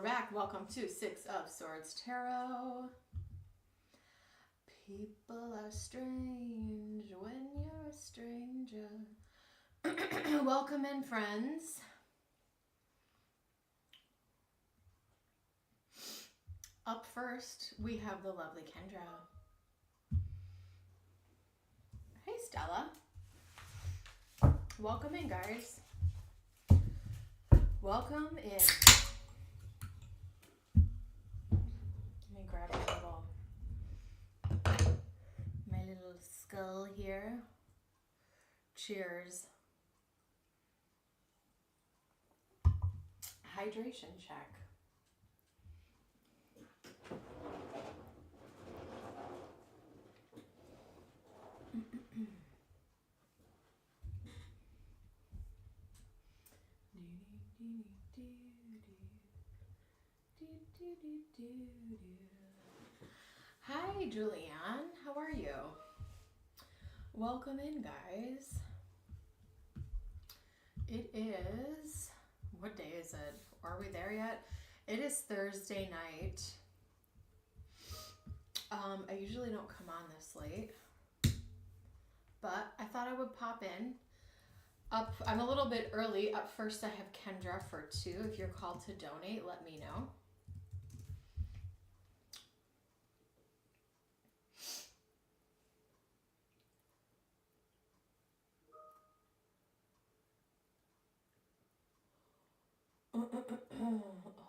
back. Welcome to Six of Swords Tarot. People are strange when you're a stranger. Welcome in, friends. Up first, we have the lovely Kendra. Hey, Stella. Welcome in, guys. Welcome in. Let me grab my little skull here. Cheers. Hydration check. Hi, Julianne. How are you? Welcome in, guys. It is, what day is it? Are we there yet? It is Thursday night. I usually don't come on this late, but I thought I would pop in. I'm a little bit early. Up first, I have Kendra for 2. If you're called to donate, let me know.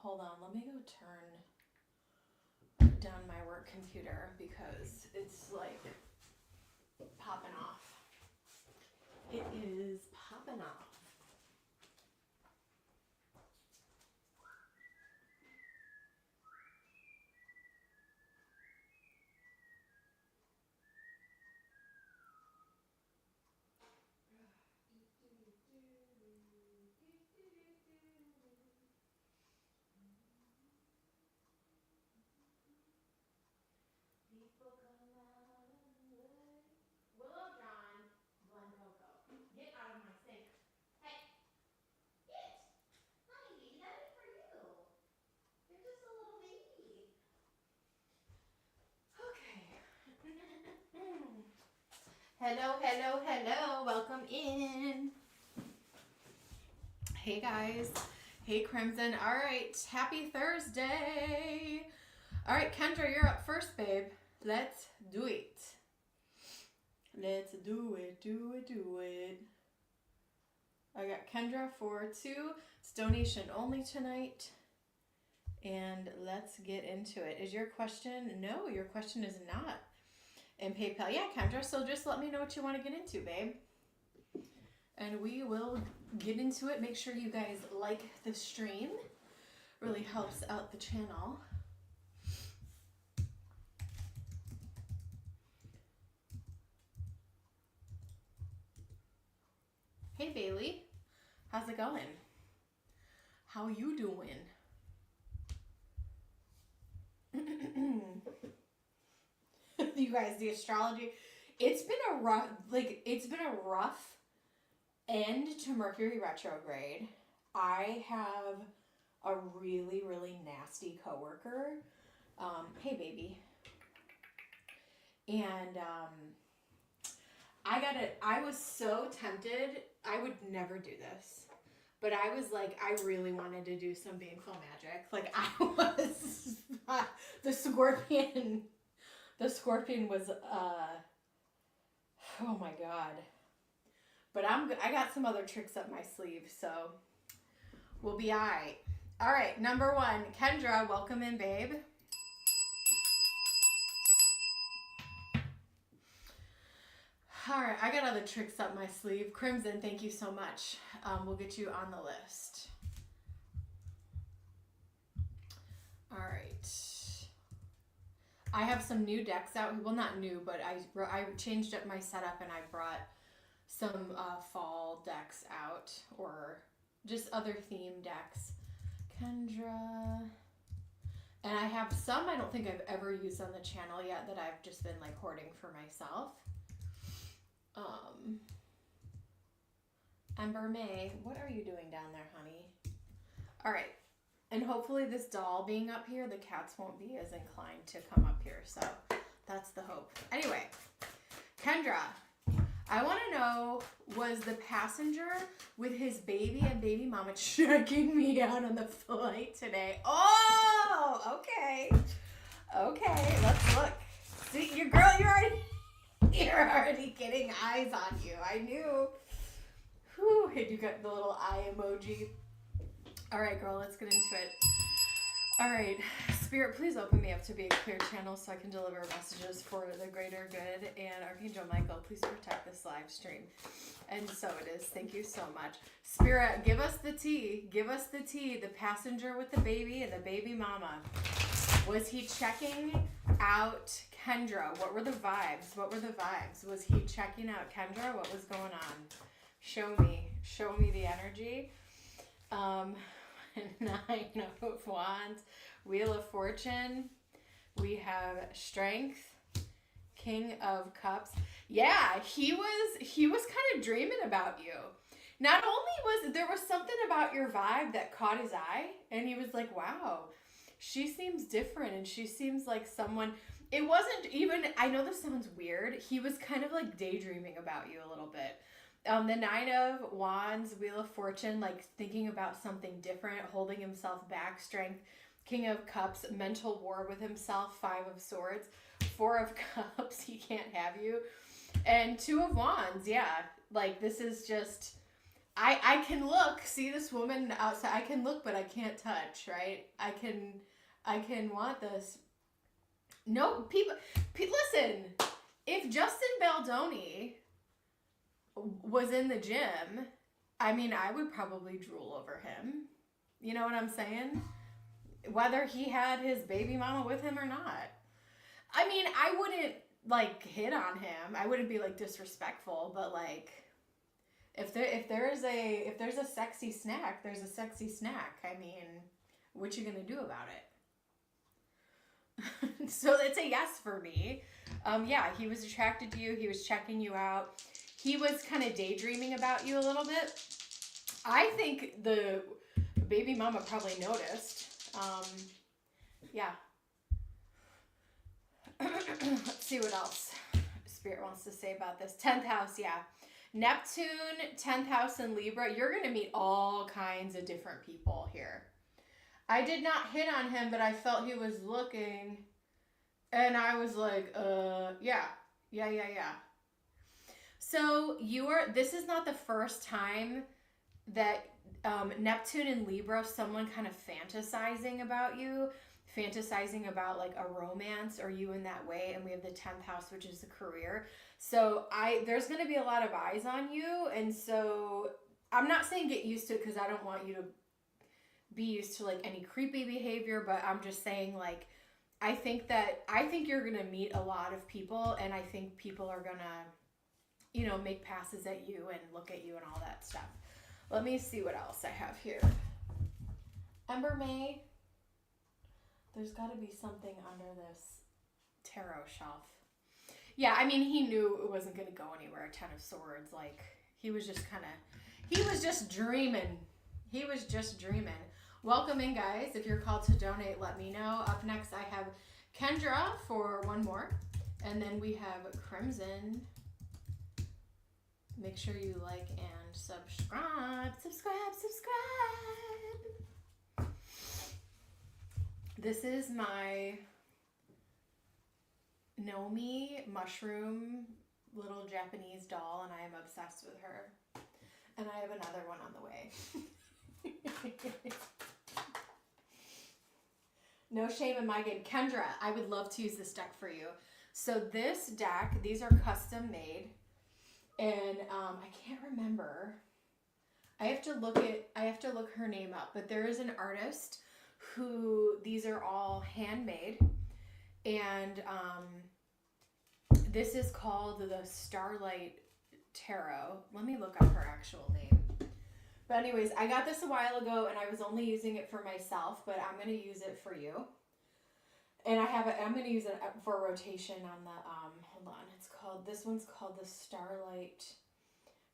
Hold on, let me go turn down my work computer because it's like popping off. It is popping off. People come out and lay. Willow John, Glen Coco, get out of my sink. Hey, get! Honeybee, that is for you. You're just a little baby. Okay. Hello, hello, hello. Welcome in. Hey, guys. Hey, Crimson. All right. Happy Thursday. All right, Kendra, you're up first, babe. Let's do it. Let's do it, do it, do it. I got Kendra for 2. It's donation only tonight. And let's get into it. Is your question? No, your question is not in PayPal. Yeah, Kendra, so just let me know what you want to get into, babe. And we will get into it. Make sure you guys like the stream. Really helps out the channel. Hey, Bailey. How's it going? How you doing? You guys, the astrology, it's been a rough end to Mercury retrograde. I have a really, really nasty coworker. Hey, baby. And I was so tempted. I would never do this. But I was like, I really wanted to do some baneful magic. Like, I was, the scorpion was, oh my God. But I got some other tricks up my sleeve, so we'll be all right. All right, number 1, Kendra, welcome in, babe. All right, I got other tricks up my sleeve. Crimson, thank you so much. We'll get you on the list. All right. I have some new decks out. Well, not new, but I changed up my setup and I brought some fall decks out or just other theme decks. Kendra. And I have some I don't think I've ever used on the channel yet that I've just been like hoarding for myself. Ember May, what are you doing down there, honey? All right. And hopefully this doll being up here, the cats won't be as inclined to come up here. So that's the hope. Anyway, Kendra, I want to know, was the passenger with his baby and baby mama checking me out on the flight today? Oh, okay. Okay, let's look. See, your girl, you're already getting eyes on you. I knew. Whew, you got the little eye emoji. All right, girl, let's get into it. All right, Spirit, please open me up to be a clear channel so I can deliver messages for the greater good. And Archangel Michael, please protect this live stream. And so it is. Thank you so much. Spirit, give us the tea. Give us the tea. The passenger with the baby and the baby mama. Was he checking out Kendra? What were the vibes? What were the vibes? Was he checking out Kendra? What was going on? Show me. Show me the energy. 9 of Wands, Wheel of Fortune. We have Strength, King of Cups. Yeah, he was kind of dreaming about you. Not only was there was something about your vibe that caught his eye, and he was like, wow, she seems different, and she seems like someone. It wasn't even, I know this sounds weird, he was kind of like daydreaming about you a little bit. The 9 of Wands, Wheel of Fortune, like thinking about something different, holding himself back, Strength, King of Cups, mental war with himself, 5 of Swords, 4 of Cups, he can't have you, and 2 of Wands, yeah, like this is just, I can look, see this woman outside, I can look, but I can't touch, right? I can want this. No, people, listen, if Justin Baldoni was in the gym, I mean, I would probably drool over him. You know what I'm saying? Whether he had his baby mama with him or not. I mean, I wouldn't like hit on him. I wouldn't be like disrespectful, but like if there's a sexy snack, there's a sexy snack. I mean, what you gonna do about it? So it's a yes for me. Yeah, he was attracted to you. He was checking you out. He was kind of daydreaming about you a little bit. I think the baby mama probably noticed. Yeah. Let's see what else Spirit wants to say about this. 10th house, yeah. Neptune, 10th house in Libra. You're going to meet all kinds of different people here. I did not hit on him, but I felt he was looking. And I was like, yeah. So this is not the first time that Neptune and Libra, someone kind of fantasizing about you, fantasizing about like a romance or you in that way. And we have the 10th house, which is the career. So there's going to be a lot of eyes on you. And so I'm not saying get used to it because I don't want you to be used to like any creepy behavior, but I'm just saying like, I think you're going to meet a lot of people, and I think people are going to, you know, make passes at you and look at you and all that stuff. Let me see what else I have here. Ember May. There's got to be something under this tarot shelf. Yeah, I mean, he knew it wasn't going to go anywhere. 10 of Swords. Like, he was just dreaming. He was just dreaming. Welcome in, guys. If you're called to donate, let me know. Up next, I have Kendra for one more. And then we have Crimson. Make sure you like and subscribe. Subscribe. This is my Nomi mushroom little Japanese doll, and I am obsessed with her. And I have another one on the way. No shame in my game. Kendra, I would love to use this deck for you. So this deck, these are custom made. And I can't remember. I have to look her name up, but there is an artist who these are all handmade, and this is called the Starlight Tarot. Let me look up her actual name. But anyways, I got this a while ago, and I was only using it for myself, but I'm going to use it for you. And I'm going to use it for rotation on the, hold on, this one's called the Starlight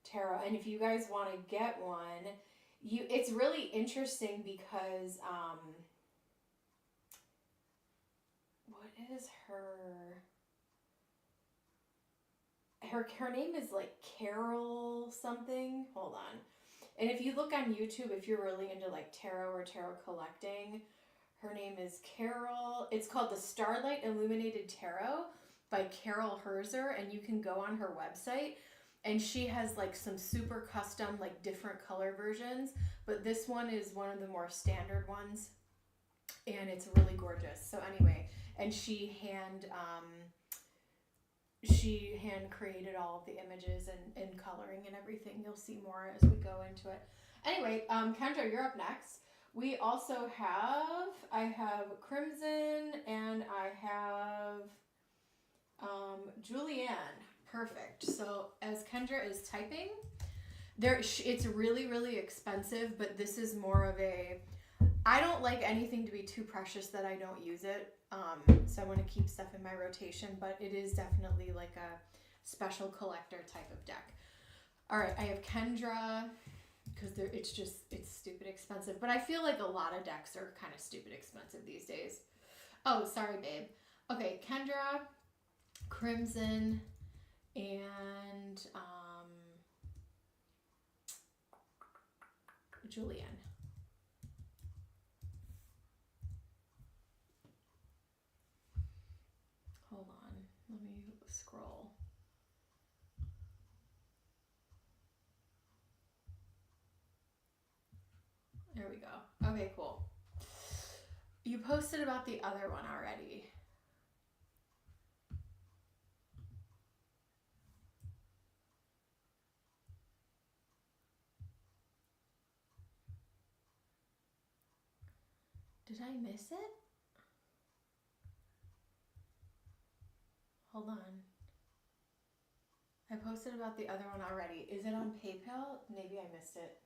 Tarot. And if you guys want to get one, It's really interesting because what is her name is like Carol something. Hold on. And if you look on YouTube, if you're really into like tarot or tarot collecting, her name is Carol. It's called the Starlight Illuminated Tarot by Carol Herzer, and you can go on her website, and she has like some super custom, like different color versions, but this one is one of the more standard ones, and it's really gorgeous. So anyway, and she hand created all of the images and coloring and everything. You'll see more as we go into it. Anyway, Kendra, you're up next. We also I have Crimson, and I have Julianne. Perfect. So as Kendra is typing, it's really, really expensive, but this is more of I don't like anything to be too precious that I don't use it. So I want to keep stuff in my rotation, but it is definitely like a special collector type of deck. All right, I have Kendra, because it's stupid expensive, but I feel like a lot of decks are kind of stupid expensive these days. Oh, sorry, babe. Okay, Kendra, Crimson, and Julianne. Hold on, let me scroll. There we go. Okay, cool. You posted about the other one already. Did I miss it? Hold on. I posted about the other one already. Is it on PayPal? Maybe I missed it.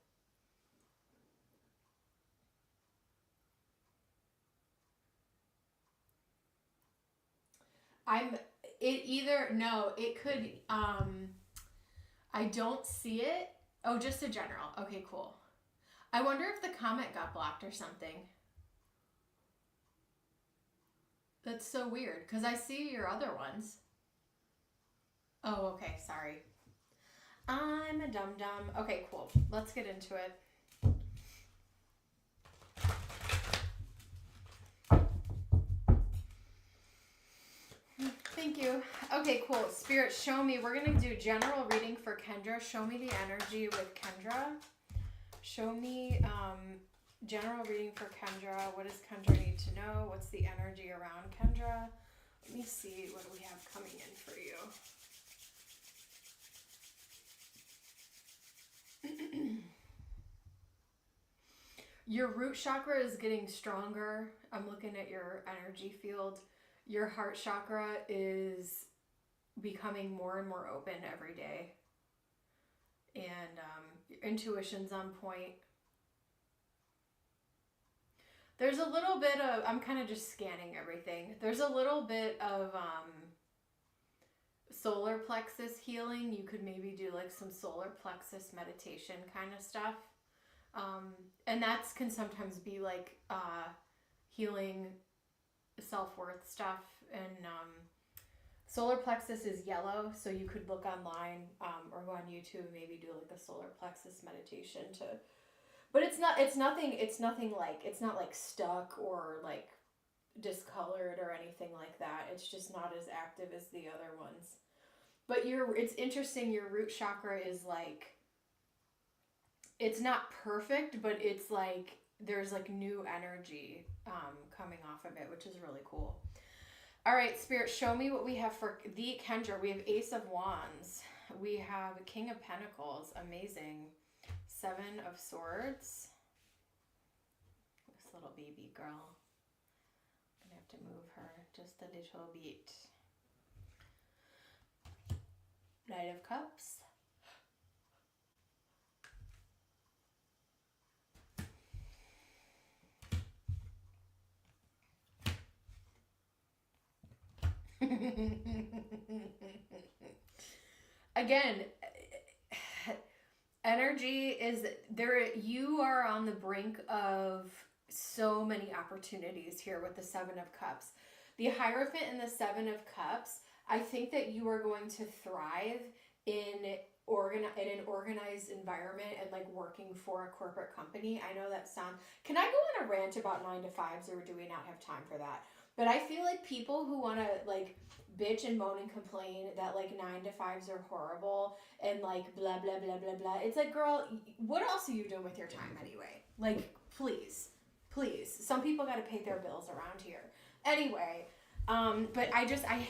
It could, I don't see it. Oh, just a general. Okay, cool. I wonder if the comment got blocked or something. That's so weird, because I see your other ones. Oh, okay, sorry. I'm a dum-dum. Okay, cool. Let's get into it. Thank you. Okay, cool. Spirit, show me. We're going to do general reading for Kendra. Show me the energy with Kendra. Show me general reading for Kendra. What does Kendra need to know? What's the energy around Kendra? Let me see what we have coming in for you. Your root chakra is getting stronger. I'm looking at your energy field. Your heart chakra is becoming more and more open every day. And your intuition's on point. There's a little bit of, I'm kind of just scanning everything. There's a little bit of solar plexus healing. You could maybe do like some solar plexus meditation kind of stuff. And that can sometimes be like healing self-worth stuff. And solar plexus is yellow, so you could look online or go on YouTube and maybe do like a solar plexus meditation to, but it's not like stuck or like discolored or anything like that. It's just not as active as the other ones. But it's interesting, your root chakra is like, it's not perfect, but it's like there's like new energy coming off of it, which is really cool. All right, Spirit, show me what we have for the Kendra. We have Ace of Wands. We have King of Pentacles. Amazing. Seven of Swords. This little baby girl. I'm going to have to move her just a little bit. Knight of Cups. Again, Energy is there. You are on the brink of so many opportunities here with the Seven of Cups. The Hierophant and the Seven of Cups, I think that you are going to thrive in in an organized environment and like working for a corporate company. I know that sounds. Can I go on a rant about 9 to 5s, or do we not have time for that? But I feel like people who want to like bitch and moan and complain that like 9 to 5s are horrible and like blah blah blah blah blah. It's like, girl, what else are you doing with your time anyway? Like, please, please. Some people got to pay their bills around here. Anyway, but I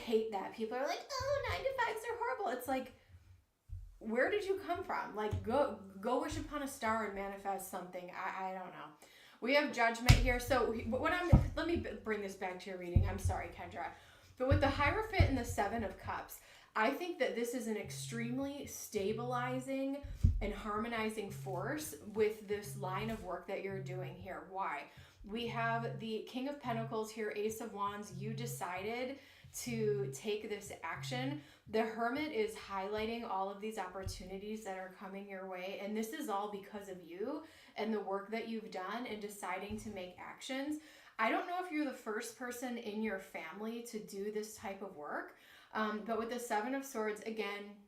hate that people are like, oh, 9 to 5s are horrible. It's like, where did you come from? Like, go wish upon a star and manifest something. I don't know. We have Judgment here. So let me bring this back to your reading. I'm sorry, Kendra. But with the Hierophant and the Seven of Cups, I think that this is an extremely stabilizing and harmonizing force with this line of work that you're doing here. Why? We have the King of Pentacles here, Ace of Wands. You decided to take this action. The Hermit is highlighting all of these opportunities that are coming your way, and this is all because of you and the work that you've done and deciding to make actions. I don't know if you're the first person in your family to do this type of work, but with the Seven of Swords, again,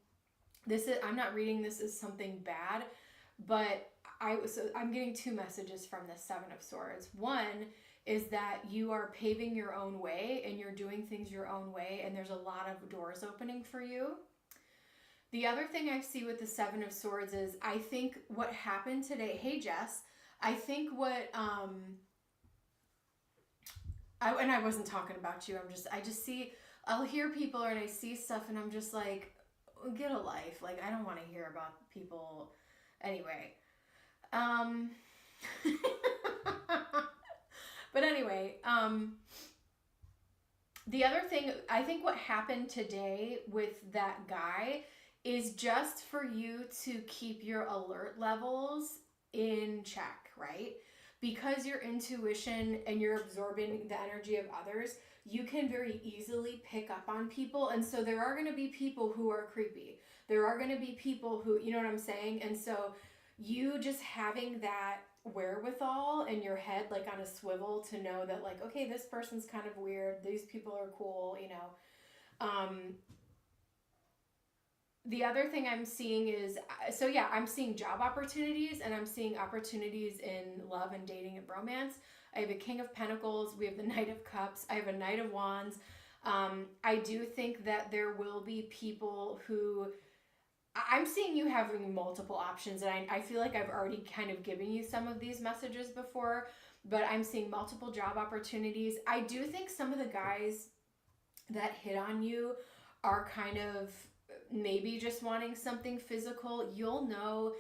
I'm not reading this as something bad, but I'm getting two messages from the Seven of Swords. One is that you are paving your own way and you're doing things your own way, and there's a lot of doors opening for you. The other thing I see with the Seven of Swords is I think what happened today, hey Jess, I think what, and I wasn't talking about you, I just see, I'll hear people and I see stuff and I'm just like, get a life. Like, I don't want to hear about people. Anyway. But anyway, the other thing, I think what happened today with that guy is just for you to keep your alert levels in check, right? Because your intuition and you're absorbing the energy of others, you can very easily pick up on people. And so there are going to be people who are creepy. There are going to be people who, you know what I'm saying? And so you just having that wherewithal in your head, like on a swivel, to know that like, okay, this person's kind of weird. These people are cool, you know. The other thing I'm seeing is, so yeah, I'm seeing job opportunities and I'm seeing opportunities in love and dating and romance. I have a King of Pentacles. We have the Knight of Cups. I have a Knight of Wands. I do think that there will be people who, I'm seeing you having multiple options, and I feel like I've already kind of given you some of these messages before, but I'm seeing multiple job opportunities. I do think some of the guys that hit on you are kind of maybe just wanting something physical. You'll know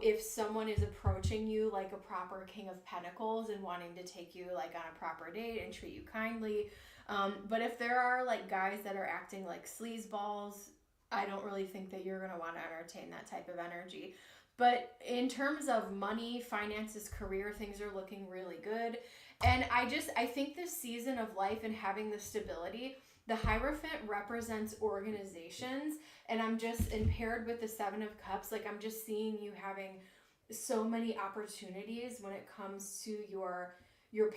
if someone is approaching you like a proper King of Pentacles and wanting to take you like on a proper date and treat you kindly. But if there are like guys that are acting like sleazeballs, I don't really think that you're going to want to entertain that type of energy. But in terms of money, finances, career, things are looking really good. And I think this season of life and having the stability, the Hierophant represents organizations, and I'm just paired with the Seven of Cups. Like, I'm just seeing you having so many opportunities when it comes to your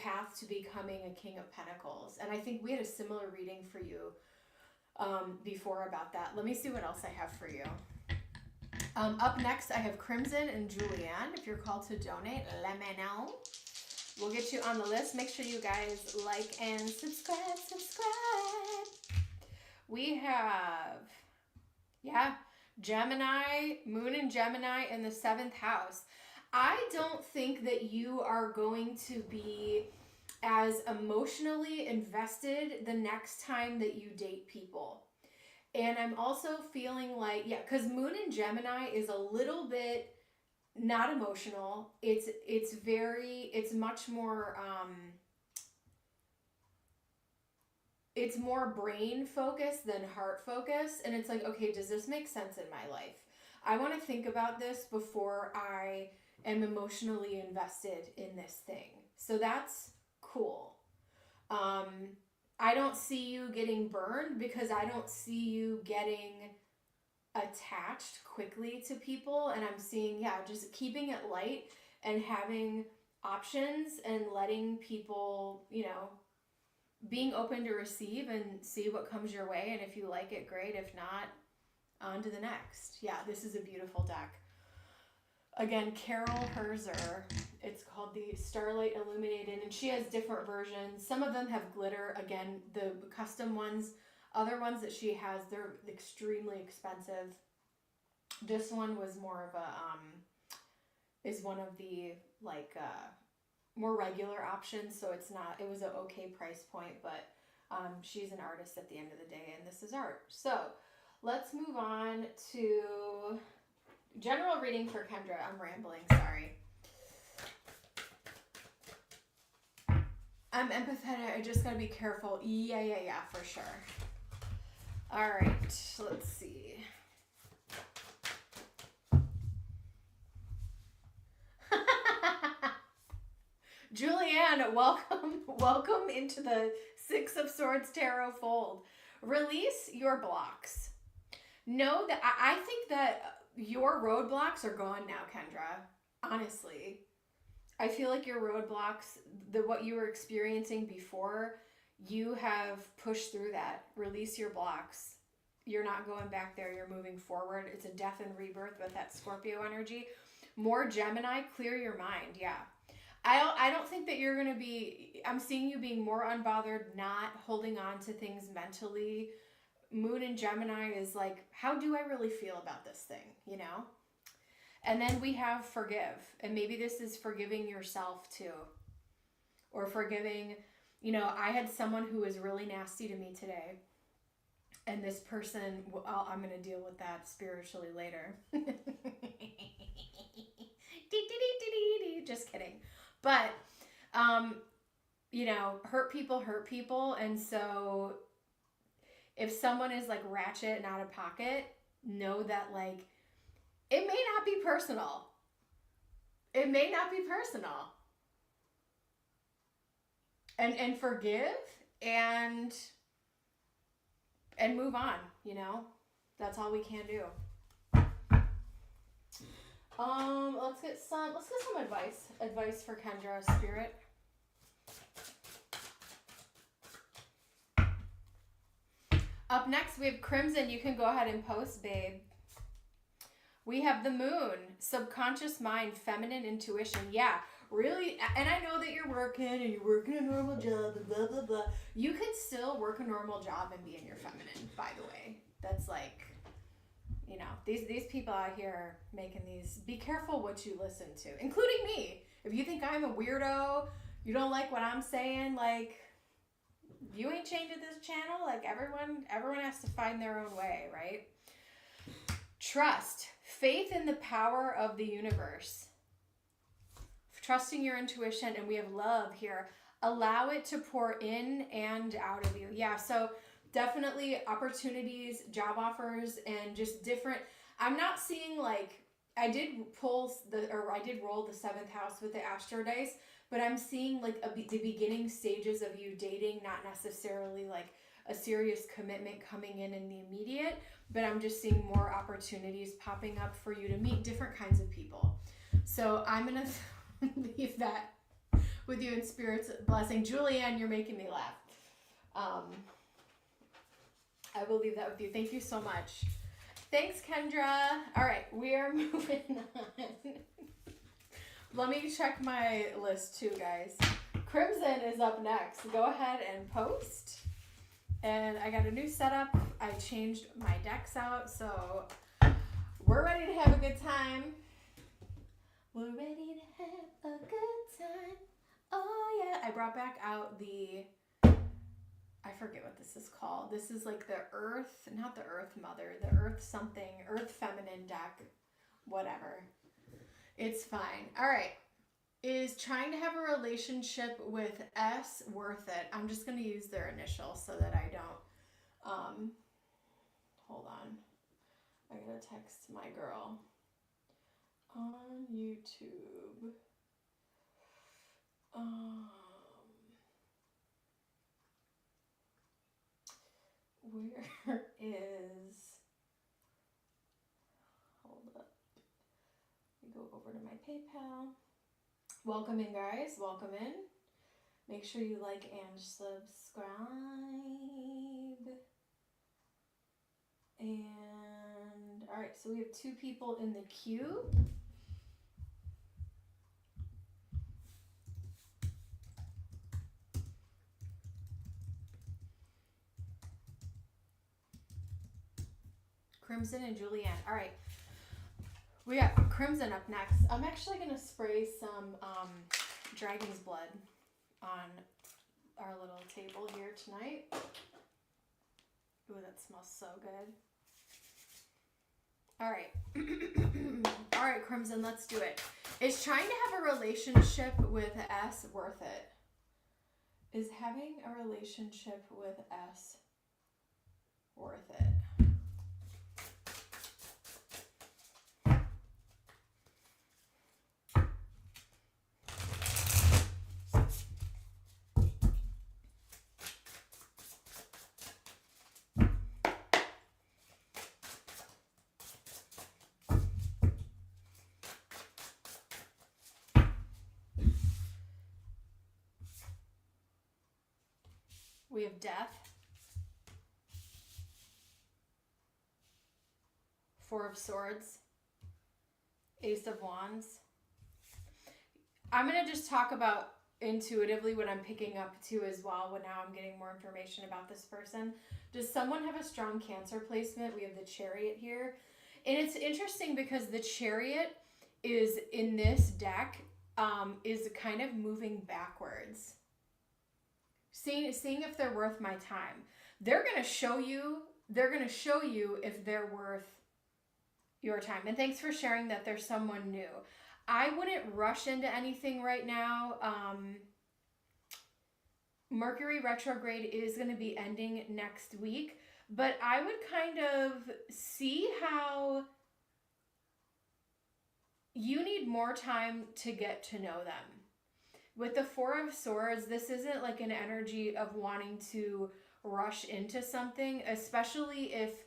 path to becoming a King of Pentacles. And I think we had a similar reading for you before about that. Let me see what else I have for you. Up next, I have Crimson and Julianne. If you're called to donate, let me know. We'll get you on the list. Make sure you guys like and subscribe. We have, Gemini, Moon and Gemini in the 7th house. I don't think that you are going to be as emotionally invested the next time that you date people. And I'm also feeling like, because Moon in Gemini is a little bit not emotional. It's much more, it's more brain focused than heart focused. And it's like, okay, does this make sense in my life? I want to think about this before I am emotionally invested in this thing. So that's cool. I don't see you getting burned because I don't see you getting attached quickly to people, and I'm seeing, yeah, just keeping it light and having options and letting people, you know, being open to receive and see what comes your way. And if you like it, great. If not, on to the next. Yeah, this is a beautiful deck. Again, Carol Herzer. It's called the Starlight Illuminated, and she has different versions. Some of them have glitter. Again, the custom ones, other ones that she has, they're extremely expensive. This one was more of a, is one of the, like, more regular options, so it's not, it was an okay price point, but she's an artist at the end of the day, and this is art. So let's move on to general reading for Kendra. I'm rambling, sorry. I'm empathetic, I just gotta be careful. Yeah, for sure. All right, let's see. Julianne, welcome into the Six of Swords Tarot fold. Release your blocks. Know that I think that your roadblocks are gone now, Kendra. Honestly, I feel like your roadblocks, what you were experiencing before, you have pushed through that. Release your blocks. You're not going back there. You're moving forward. It's a death and rebirth with that Scorpio energy. More Gemini, clear your mind. Yeah. I don't think that you're going to be, I'm seeing you being more unbothered, not holding on to things mentally. Moon in Gemini is like, how do I really feel about this thing, you know? And then we have forgive. And maybe this is forgiving yourself too. Or forgiving, you know, I had someone who was really nasty to me today. And this person, well, I'm going to deal with that spiritually later. Just kidding. But, you know, hurt people. And so if someone is like ratchet and out of pocket, know that like, it may not be personal. It may not be personal. And forgive and move on, you know? That's all we can do. Let's get some advice for Kendra, Spirit. Up next, we have Crimson. You can go ahead and post, babe. We have the Moon, subconscious mind, feminine intuition. Yeah, really. And I know that you're working a normal job, blah, blah, blah. You can still work a normal job and be in your feminine, by the way. That's like, you know, these people out here are making these. Be careful what you listen to, including me. If you think I'm a weirdo, you don't like what I'm saying, like, you ain't changing this channel. Like, everyone has to find their own way, right? Trust. Faith in the power of the universe. Trusting your intuition. And we have love here. Allow it to pour in and out of you. Yeah, so definitely opportunities, job offers, and just different. I'm not seeing like, I did roll the 7th house with the Astro Dice, but I'm seeing like the beginning stages of you dating, not necessarily like a serious commitment coming in the immediate, but I'm just seeing more opportunities popping up for you to meet different kinds of people. So I'm going to leave that with you in Spirit's blessing. Julianne, you're making me laugh. I will leave that with you. Thank you so much. Thanks, Kendra. All right, we are moving on. Let me check my list too, guys. Crimson is up next. Go ahead and post. And I got a new setup. I changed my decks out, so we're ready to have a good time. We're ready to have a good time. Oh, yeah. I brought back out the, I forget what this is called. This is like the Earth, not the Earth Mother, the Earth something, Earth Feminine deck, whatever. It's fine. All right. Is trying to have a relationship with S worth it? I'm just going to use their initials so that I don't, hold on. I got to text my girl on YouTube. Where is PayPal. Welcome in, guys. Welcome in. Make sure you like and subscribe. And all right, so we have 2 people in the queue. Crimson and Julianne. All right. We got Crimson up next. I'm actually going to spray some dragon's blood on our little table here tonight. Ooh, that smells so good. All right. All right, Crimson, let's do it. Is trying to have a relationship with S worth it? Is having a relationship with S worth it? We have Death, 4 of Swords, Ace of Wands. I'm going to just talk about intuitively what I'm picking up too as well when now I'm getting more information about this person. Does someone have a strong Cancer placement? We have the Chariot here. And it's interesting because the Chariot is in this deck is kind of moving backwards. Seeing if they're worth my time. They're going to show you if they're worth your time. And thanks for sharing that there's someone new. I wouldn't rush into anything right now. Mercury retrograde is going to be ending next week, but I would kind of see how you need more time to get to know them. With the 4 of Swords, this isn't like an energy of wanting to rush into something, especially if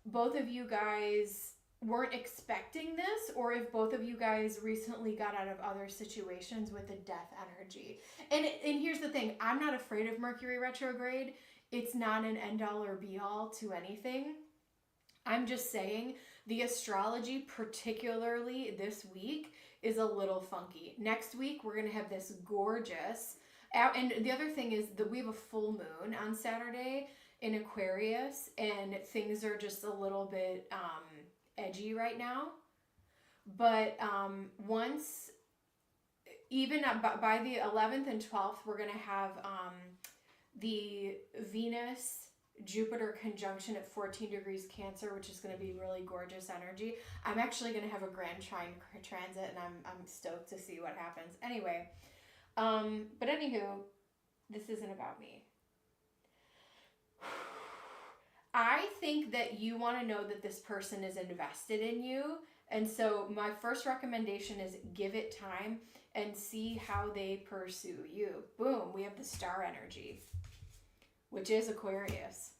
both of you guys weren't expecting this, or if both of you guys recently got out of other situations with the Death energy. And here's the thing, I'm not afraid of Mercury retrograde. It's not an end-all or be-all to anything. I'm just saying the astrology, particularly this week, is a little funky. Next week, we're going to have this gorgeous, and the other thing is that we have a full moon on Saturday in Aquarius, and things are just a little bit edgy right now. But once, even by the 11th and 12th, we're going to have the Venus-Jupiter conjunction at 14 degrees Cancer, which is going to be really gorgeous energy. I'm actually going to have a grand trine transit, and I'm stoked to see what happens. Anyway, but anywho, this isn't about me. I think that you want to know that this person is invested in you. And so my first recommendation is give it time and see how they pursue you. Boom, we have the Star energy, which is Aquarius.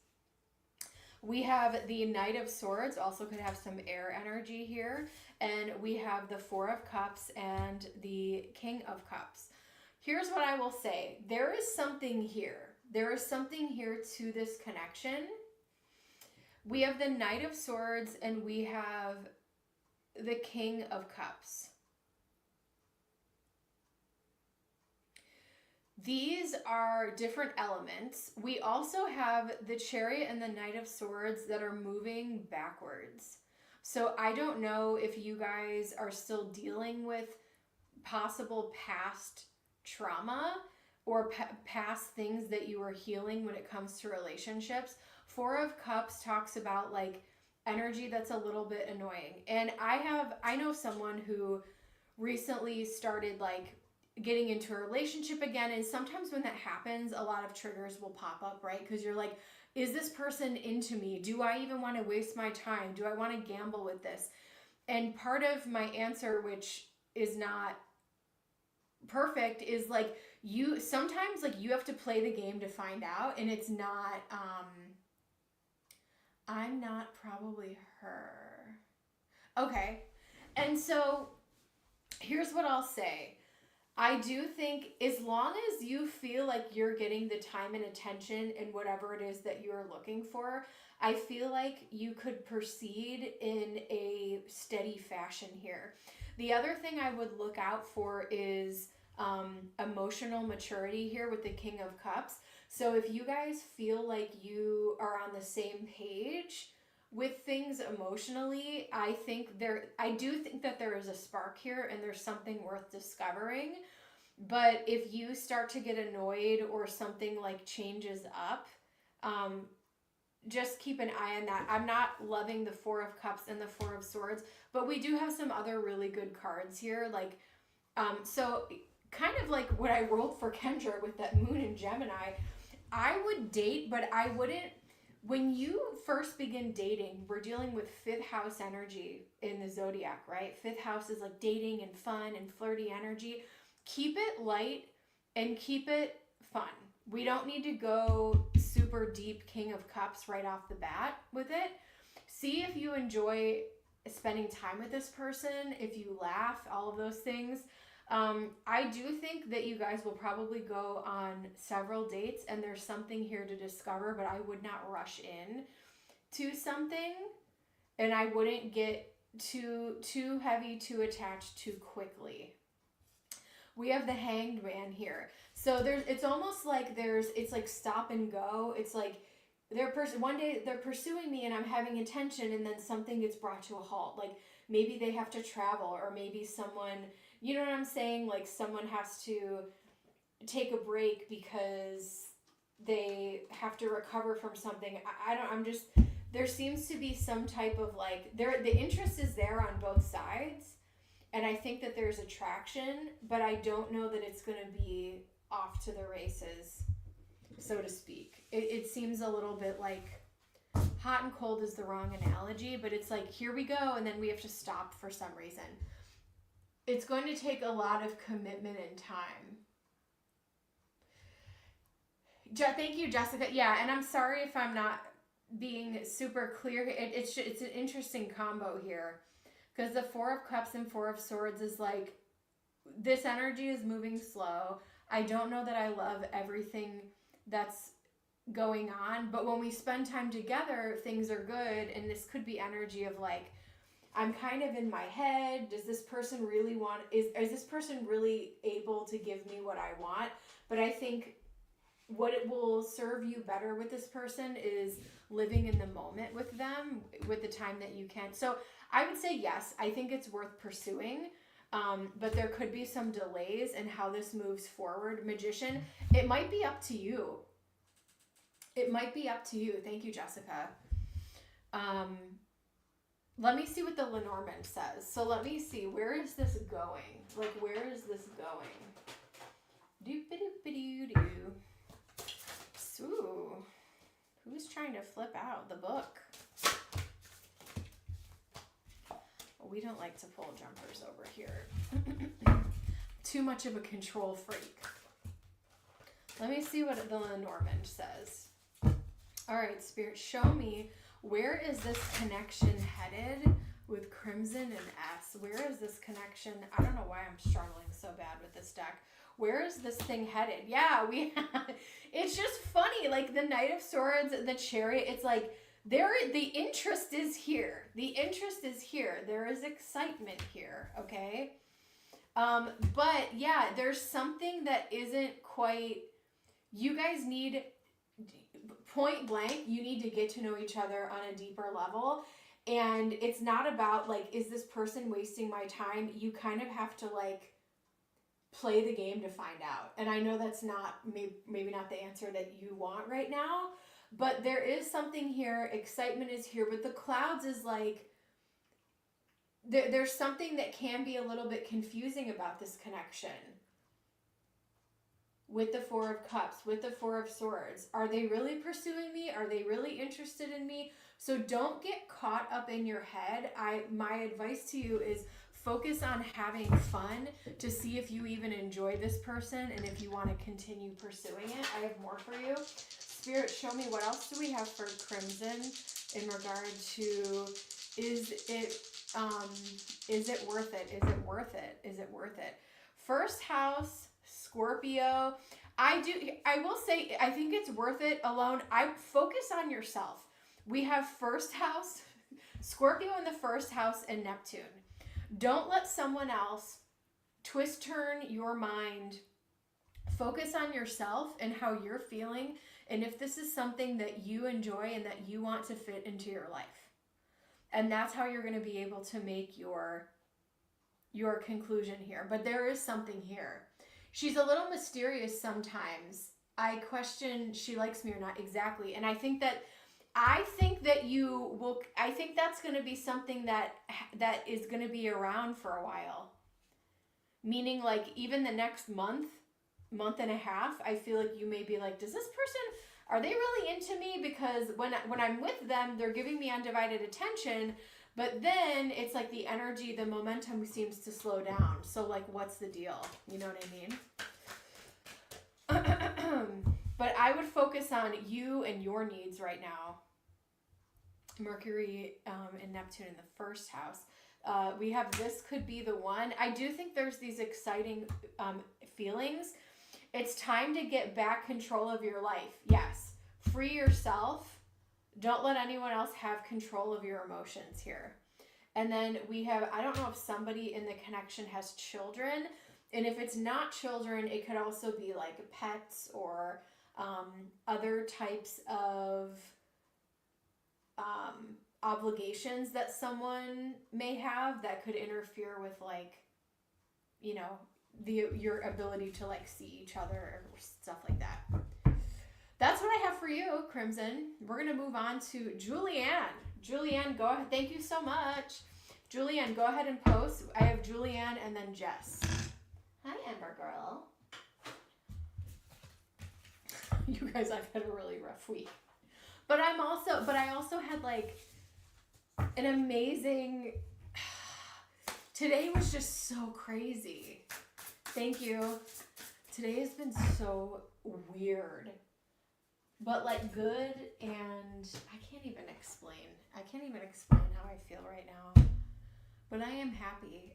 We have the Knight of Swords, also could have some air energy here. And we have the 4 of Cups and the King of Cups. Here's what I will say. There is something here. There is something here to this connection. We have the Knight of Swords and we have the King of Cups. These are different elements. We also have the Chariot and the Knight of Swords that are moving backwards. So I don't know if you guys are still dealing with possible past trauma or past things that you are healing when it comes to relationships. 4 of Cups talks about like energy that's a little bit annoying. And I know someone who recently started like getting into a relationship again, and sometimes when that happens, a lot of triggers will pop up, right? Because you're like, is this person into me? Do I even want to waste my time? Do I want to gamble with this? And part of my answer, which is not perfect, is like you sometimes like you have to play the game to find out, and it's not I'm not probably her. Okay. And so Here's what I'll say. I do think as long as you feel like you're getting the time and attention and whatever it is that you're looking for, I feel like you could proceed in a steady fashion here. The other thing I would look out for is emotional maturity here with the King of Cups. So if you guys feel like you are on the same page with things emotionally, I do think that there is a spark here and there's something worth discovering. But if you start to get annoyed or something like changes up, just keep an eye on that. I'm not loving the Four of Cups and the Four of Swords, but we do have some other really good cards here. Like, so kind of like what I rolled for Kendra with that Moon in Gemini, I would date, but I wouldn't. When you first begin dating, we're dealing with fifth house energy in the zodiac, right? Fifth house is like dating and fun and flirty energy. Keep it light and keep it fun. We don't need to go super deep King of Cups right off the bat with it. See if you enjoy spending time with this person, if you laugh, all of those things. I do think that you guys will probably go on several dates and there's something here to discover, but I would not rush in to something and I wouldn't get too heavy, too attached too quickly. We have the Hanged Man here. So it's almost like it's like stop and go. It's like one day they're pursuing me and I'm having attention and then something gets brought to a halt. Like maybe they have to travel or maybe someone, you know what I'm saying? Like someone has to take a break because they have to recover from something. There seems to be some type of like, the interest is there on both sides. And I think that there's attraction, but I don't know that it's going to be off to the races, so to speak. It seems a little bit like hot and cold is the wrong analogy, but it's like, here we go, and then we have to stop for some reason. It's going to take a lot of commitment and time. Thank you, Jessica. Yeah, and I'm sorry if I'm not being super clear. It's an interesting combo here. Because the Four of Cups and Four of Swords is like, this energy is moving slow. I don't know that I love everything that's going on. But when we spend time together, things are good. And this could be energy of like, I'm kind of in my head. Does this person really want, is this person really able to give me what I want? But I think what it will serve you better with this person is living in the moment with them, with the time that you can. So I would say yes, I think it's worth pursuing, but there could be some delays in how this moves forward. Magician, it might be up to you. It might be up to you. Thank you, Jessica. Let me see what the Lenormand says. So let me see, where is this going? Like, where is this going? Doop-a-doop-a-doo-doo. Ooh, who's trying to flip out the book? We don't like to pull jumpers over here. Too much of a control freak. Let me see what the Lenormand says. All right, Spirit, show me, where is this connection headed with Crimson and S? Where is this connection? I don't know why I'm struggling so bad with this deck. Where is this thing headed? Yeah, it's just funny. Like the Knight of Swords, the Chariot, it's like, the interest is here. The interest is here. There is excitement here, okay? But yeah, there's something that isn't quite, you guys need, point blank, you need to get to know each other on a deeper level. And it's not about like, is this person wasting my time? You kind of have to like play the game to find out. And I know that's not, maybe not the answer that you want right now, but there is something here. Excitement is here, but the clouds is like, there's something that can be a little bit confusing about this connection. With the Four of Cups, with the Four of Swords. Are they really pursuing me? Are they really interested in me? So don't get caught up in your head. My advice to you is focus on having fun to see if you even enjoy this person and if you want to continue pursuing it. I have more for you. Spirit, show me what else do we have for Crimson in regard to, is it Is it worth it? Is it worth it? Is it worth it? First house, Scorpio. I will say, I think it's worth it alone. I focus on yourself. We have first house, Scorpio in the first house, and Neptune. Don't let someone else twist turn your mind. Focus on yourself and how you're feeling, and if this is something that you enjoy and that you want to fit into your life. And that's how you're going to be able to make your conclusion here. But there is something here. She's a little mysterious sometimes. I question she likes me or not exactly. And I think that you will, I think that's going to be something that is going to be around for a while. Meaning like even the next month and a half, I feel like you may be like, does this person, are they really into me? Because when I'm with them, they're giving me undivided attention, but then it's like the energy, the momentum seems to slow down. So like, what's the deal? You know what I mean? But I would focus on you and your needs right now. Mercury and Neptune in the first house. We have this could be the one. I do think there's these exciting feelings. It's time to get back control of your life. Yes. Free yourself. Don't let anyone else have control of your emotions here. And then we have, I don't know if somebody in the connection has children. And if it's not children, it could also be like pets or other types of obligations that someone may have that could interfere with, like, you know, your ability to like see each other or stuff like that. That's what I have for you, Crimson. We're gonna move on to Julianne. Julianne, go ahead. Thank you so much. Julianne, go ahead and post. I have Julianne and then Jess. Hi, Ember Girl. You guys, I've had a really rough week. But I also had like an amazing, today was just so crazy. Thank you. Today has been so weird, but like good, and I can't even explain how I feel right now, but I am happy.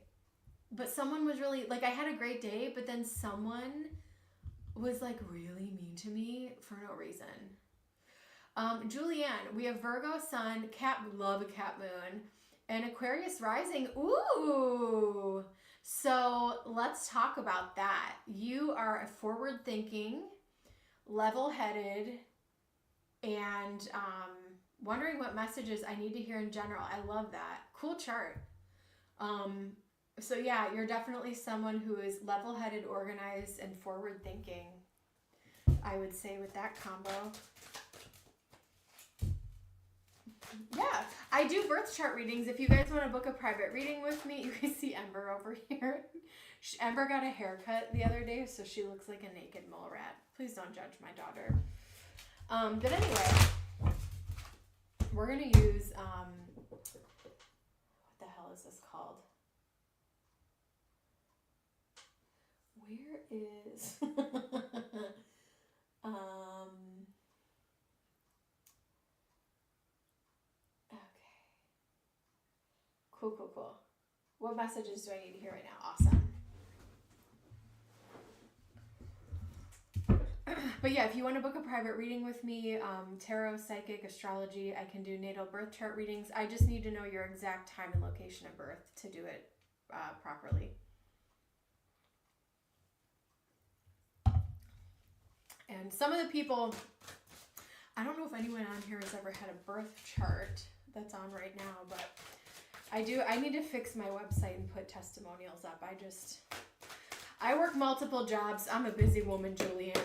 But someone was really, like, I had a great day, but then someone was like really mean to me for no reason. Julianne, we have Virgo Sun, love a cat moon, and Aquarius rising. Ooh. So let's talk about that. You are a forward-thinking, level-headed, and wondering what messages I need to hear in general. I love that. Cool chart. So yeah, you're definitely someone who is level-headed, organized, and forward-thinking, I would say, with that combo. Yeah, I do birth chart readings. If you guys want to book a private reading with me, you can see Ember over here. Ember got a haircut the other day, so she looks like a naked mole rat. Please don't judge my daughter. But anyway, we're going to use, what the hell is this called? Where is, Cool. What messages do I need to hear right now? Awesome. But yeah, if you want to book a private reading with me, tarot, psychic, astrology, I can do natal birth chart readings. I just need to know your exact time and location of birth to do it properly. And some of the people, I don't know if anyone on here has ever had a birth chart that's on right now, but I need to fix my website and put testimonials up. I work multiple jobs. I'm a busy woman, Julianne.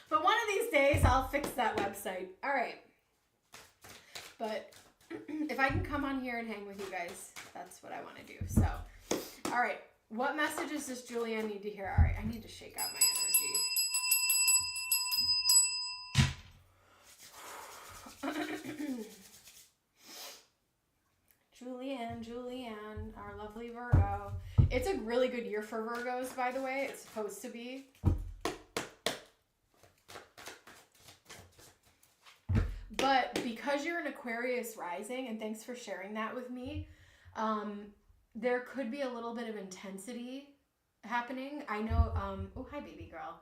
But one of these days, I'll fix that website. All right. But if I can come on here and hang with you guys, that's what I want to do. So, all right. What messages does Julianne need to hear? All right. I need to shake out my energy. Julianne, our lovely Virgo. It's a really good year for Virgos, by the way. It's supposed to be. But because you're an Aquarius rising, and thanks for sharing that with me, there could be a little bit of intensity happening. I know, oh, hi, baby girl.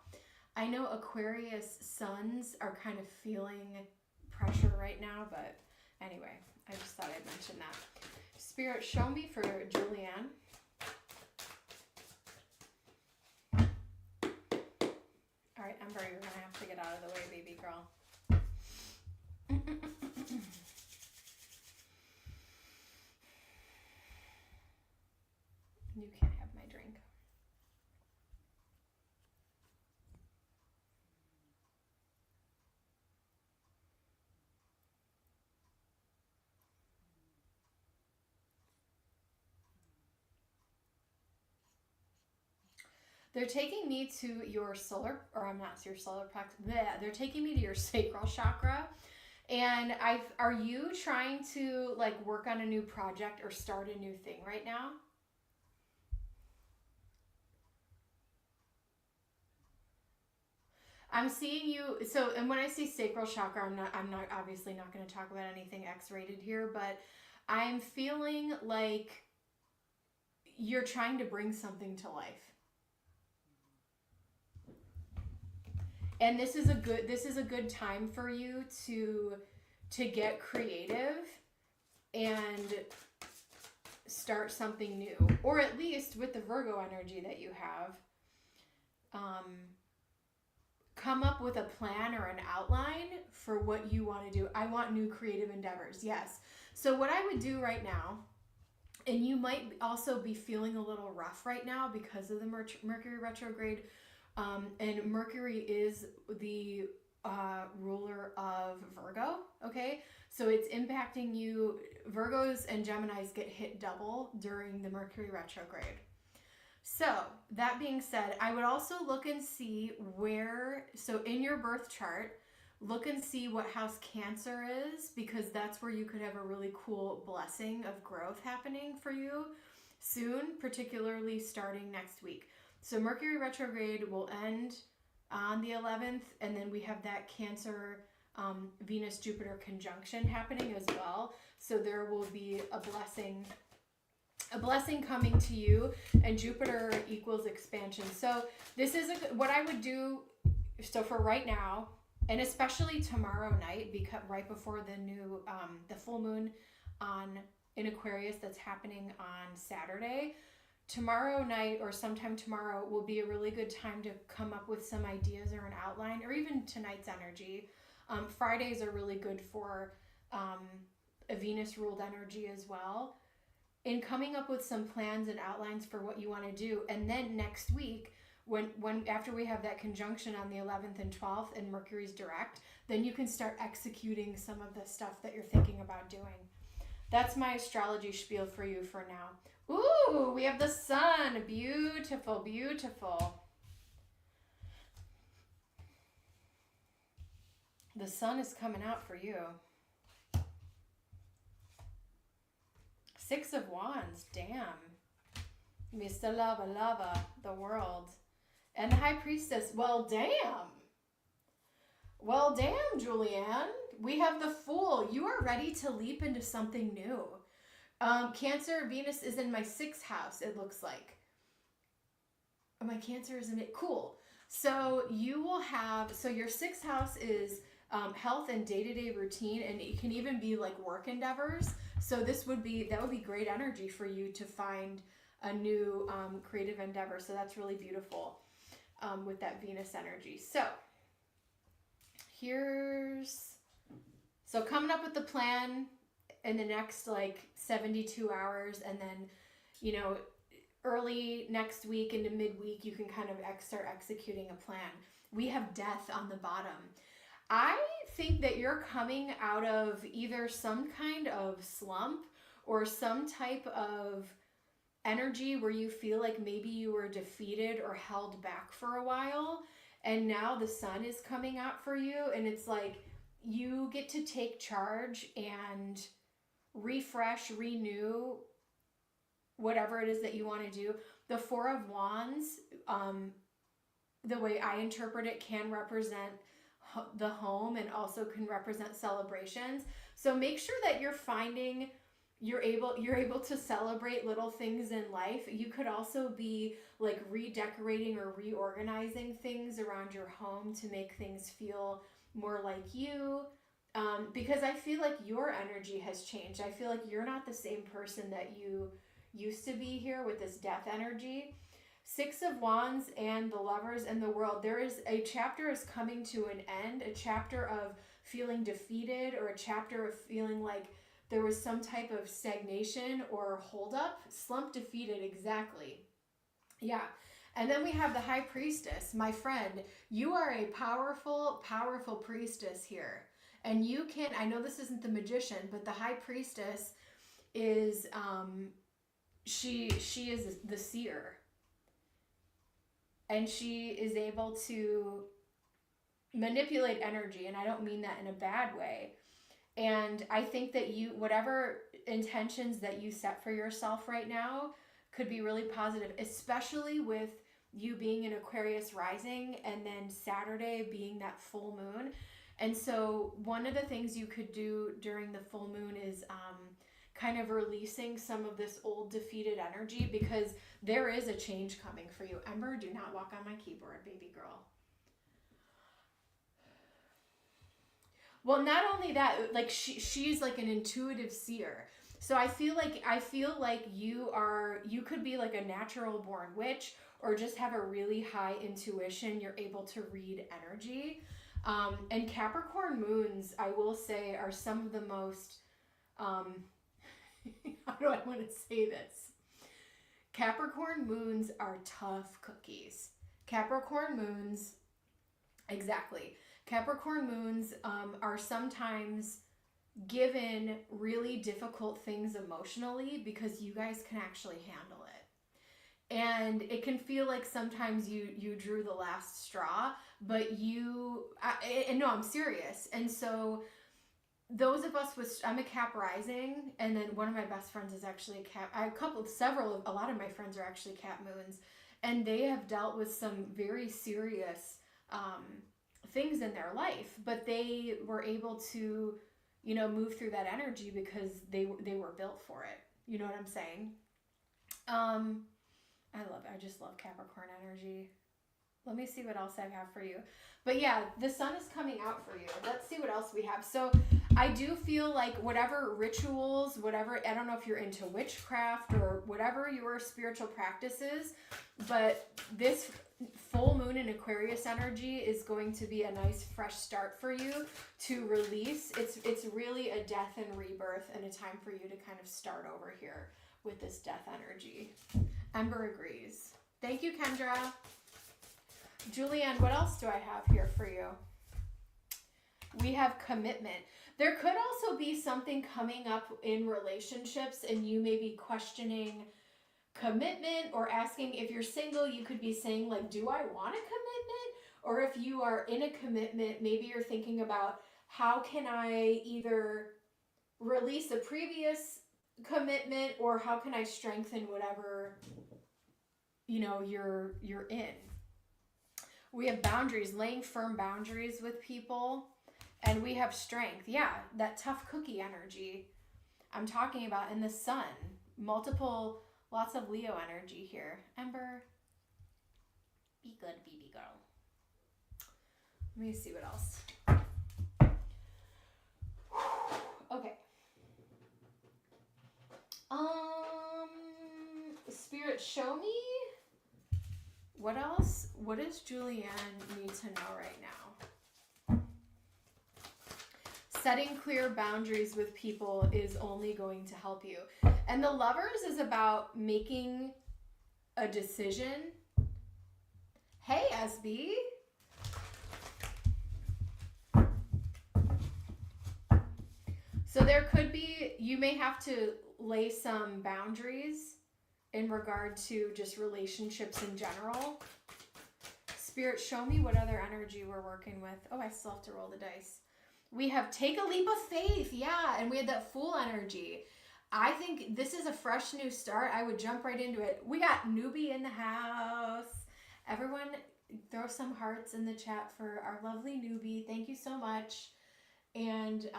I know Aquarius suns are kind of feeling pressure right now, but anyway, I just thought I'd mention that. Spirit, show me for Julianne. All right, Ember, you're going to have to get out of the way, baby girl. You can't have my drink. They're taking me to your solar, or I'm not your solar plexus. They're taking me to your sacral chakra. And are you trying to like work on a new project or start a new thing right now? I'm seeing you. So, and when I say sacral chakra, I'm not obviously not going to talk about anything X-rated here, but I'm feeling like you're trying to bring something to life. And this is a good time for you to get creative and start something new, or at least with the Virgo energy that you have, come up with a plan or an outline for what you want to do. I want new creative endeavors. Yes. So what I would do right now, and you might also be feeling a little rough right now because of the Mercury retrograde. And Mercury is the ruler of Virgo, okay? So it's impacting you. Virgos and Geminis get hit double during the Mercury retrograde. So that being said, I would also look and see so in your birth chart, look and see what house Cancer is, because that's where you could have a really cool blessing of growth happening for you soon, particularly starting next week. So Mercury retrograde will end on the 11th, and then we have that Cancer Venus-Jupiter conjunction happening as well. So there will be a blessing coming to you, and Jupiter equals expansion. So this is what I would do. So for right now, and especially tomorrow night, because right before the new the full moon in Aquarius that's happening on Saturday. Tomorrow night or sometime tomorrow will be a really good time to come up with some ideas or an outline, or even tonight's energy. Fridays are really good for a Venus-ruled energy as well, in coming up with some plans and outlines for what you want to do. And then next week, when after we have that conjunction on the 11th and 12th and Mercury's direct, then you can start executing some of the stuff that you're thinking about doing. That's my astrology spiel for you for now. Ooh, we have the sun. Beautiful, beautiful. The sun is coming out for you. 6 of Wands, damn. Mr. Lava, the world. And the High Priestess, well, damn. Well, damn, Julianne. We have the Fool. You are ready to leap into something new. Cancer, Venus is in my 6th house, it looks like. Oh, my Cancer is in it. Cool. So you will have, so your 6th house is health and day-to-day routine, and it can even be like work endeavors. So that would be great energy for you to find a new creative endeavor. So that's really beautiful with that Venus energy. So coming up with the plan in the next like 72 hours, and then, early next week into midweek, you can kind of start executing a plan. We have Death on the bottom. I think that you're coming out of either some kind of slump or some type of energy where you feel like maybe you were defeated or held back for a while, and now the sun is coming out for you, and it's like you get to take charge and refresh, renew whatever it is that you want to do. The 4 of Wands, the way I interpret it, can represent the home and also can represent celebrations. So make sure that you're able to celebrate little things in life. You could also be like redecorating or reorganizing things around your home to make things feel more like you. Because I feel like your energy has changed. I feel like you're not the same person that you used to be here with this death energy. Six of Wands and the Lovers and the World. There is a chapter is coming to an end, a chapter of feeling defeated, or a chapter of feeling like there was some type of stagnation or holdup. Slump, defeated, exactly. Yeah. And then we have the High Priestess. My friend, you are a powerful, powerful priestess here. And you can, I know this isn't the Magician, but the High Priestess is, she is the seer. And she is able to manipulate energy. And I don't mean that in a bad way. And I think that you, whatever intentions that you set for yourself right now could be really positive, especially with you being an Aquarius rising and then Saturday being that full moon. And so one of the things you could do during the full moon is kind of releasing some of this old defeated energy, because there is a change coming for you. Ember, do not walk on my keyboard, baby girl. Well, not only that, like she's like an intuitive seer. So I feel like you could be like a natural born witch, or just have a really high intuition. You're able to read energy. And Capricorn moons, I will say, are some of the most, how do I want to say this? Capricorn moons are tough cookies. Capricorn moons, exactly. Capricorn moons are sometimes given really difficult things emotionally because you guys can actually handle it. And it can feel like sometimes you drew the last straw, but no, I'm serious. And so those of us with, I'm a Cap rising, and then one of my best friends is actually a Cap. A lot of my friends are actually Cap moons, and they have dealt with some very serious things in their life, but they were able to, move through that energy because they were built for it. You know what I'm saying? I just love Capricorn energy. Let me see what else I have for you. But yeah, the sun is coming out for you. Let's see what else we have. So I do feel like whatever rituals, I don't know if you're into witchcraft or whatever your spiritual practice is, but this full moon in Aquarius energy is going to be a nice fresh start for you to release. It's really a death and rebirth, and a time for you to kind of start over here with this death energy. Ember agrees. Thank you, Kendra. Julianne, what else do I have here for you? We have commitment. There could also be something coming up in relationships, and you may be questioning commitment, or asking, if you're single, you could be saying like, do I want a commitment? Or if you are in a commitment, maybe you're thinking about, how can I either release a previous commitment, or how can I strengthen whatever you're in. We have boundaries, laying firm boundaries with people. And we have strength. Yeah, that tough cookie energy I'm talking about in the sun. Lots of Leo energy here. Ember, be good, baby girl. Let me see what else. Okay. Spirit, show me what else. What does Julianne need to know right now? Setting clear boundaries with people is only going to help you. And the Lovers is about making a decision. Hey, SB. So there could be, you may have to lay some boundaries in regard to just relationships in general. Spirit, show me what other energy we're working with. Oh, I still have to roll the dice. We have take a leap of faith. Yeah, and we had that Fool energy. I think this is a fresh new start. I would jump right into it. We got newbie in the house. Everyone throw some hearts in the chat for our lovely newbie. Thank you so much. And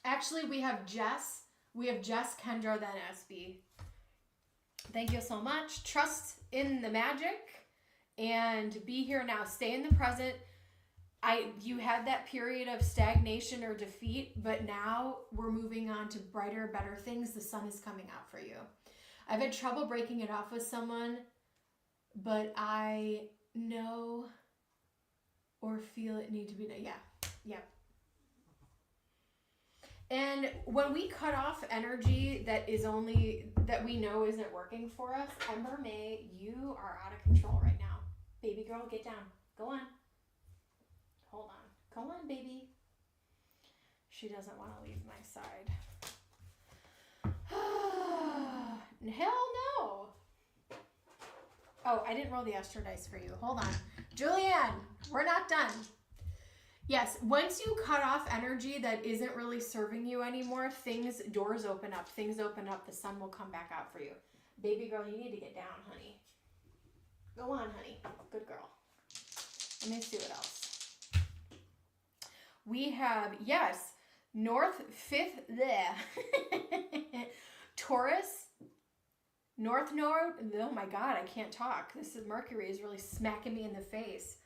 actually, we have Jess. We have Jess, Kendra, then SB. Thank you so much. Trust in the magic and be here now. Stay in the present. You had that period of stagnation or defeat, but now we're moving on to brighter, better things. The sun is coming out for you. I've had trouble breaking it off with someone, but I know or feel it need to be done. Yeah. And when we cut off energy that we know isn't working for us, Ember May, you are out of control right now. Baby girl, get down. Go on. Hold on. Come on, baby. She doesn't want to leave my side. Hell no. Oh, I didn't roll the astro dice for you. Hold on. Julianne, we're not done. Yes, once you cut off energy that isn't really serving you anymore, doors open up. Things open up. The sun will come back out for you. Baby girl, you need to get down, honey. Go on, honey. Good girl. Let me see what else. We have, yes, North 5th there. Taurus. North Node. Oh my God, I can't talk. Mercury is really smacking me in the face.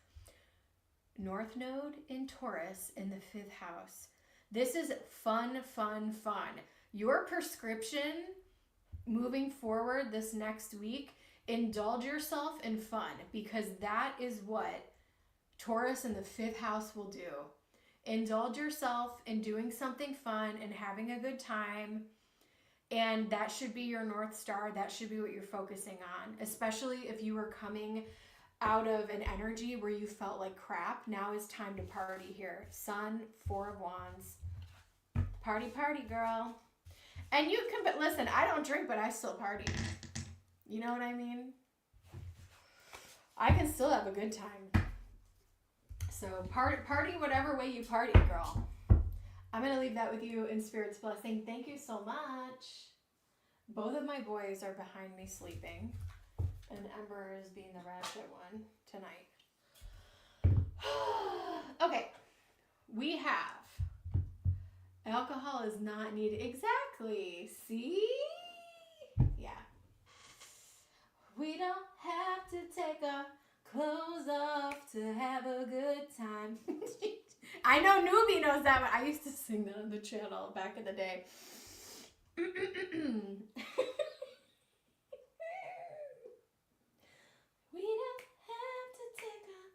North Node in Taurus in the 5th house. This is fun. Your prescription moving forward this next week, indulge yourself in fun, because that is what Taurus in the 5th house will do. Indulge yourself in doing something fun and having a good time. And that should be your North Star. That should be what you're focusing on, especially if you were coming out of an energy where you felt like crap. Now is time to party here. Sun, 4 of Wands. Party, girl. And you can, but listen, I don't drink, but I still party. You know what I mean? I can still have a good time. So party whatever way you party, girl. I'm going to leave that with you in Spirit's blessing. Thank you so much. Both of my boys are behind me sleeping. And Ember is being the ratchet one tonight. Okay. We have alcohol is not needed. Exactly. See? Yeah. We don't have to take our clothes off to have a good time. I know Newbie knows that one. I used to sing that on the channel back in the day. We don't have to take our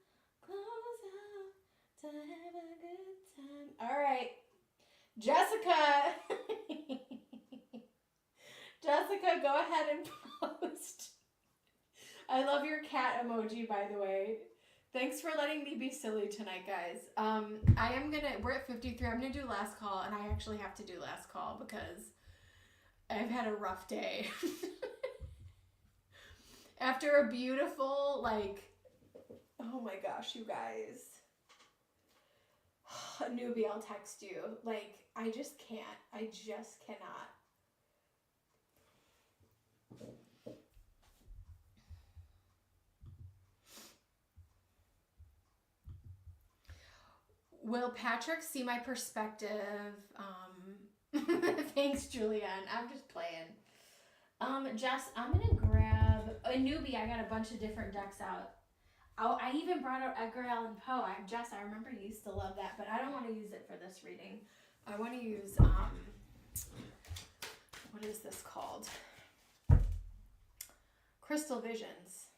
clothes off to have a good time. All right. Jessica. Jessica, go ahead and post. I love your cat emoji, by the way. Thanks for letting me be silly tonight, guys. We're at 53. I'm going to do last call, and I actually have to do last call because I've had a rough day. After a beautiful, oh my gosh, you guys. Newbie, I'll text you. I just can't. I just cannot. Will Patrick see my perspective? Thanks, Julianne. I'm just playing. Jess, I'm going to grab a Newbie. I got a bunch of different decks out. Oh, I even brought out Edgar Allan Poe. Jess, I remember you used to love that, but I don't want to use it for this reading. I want to use, what is this called? Crystal Visions.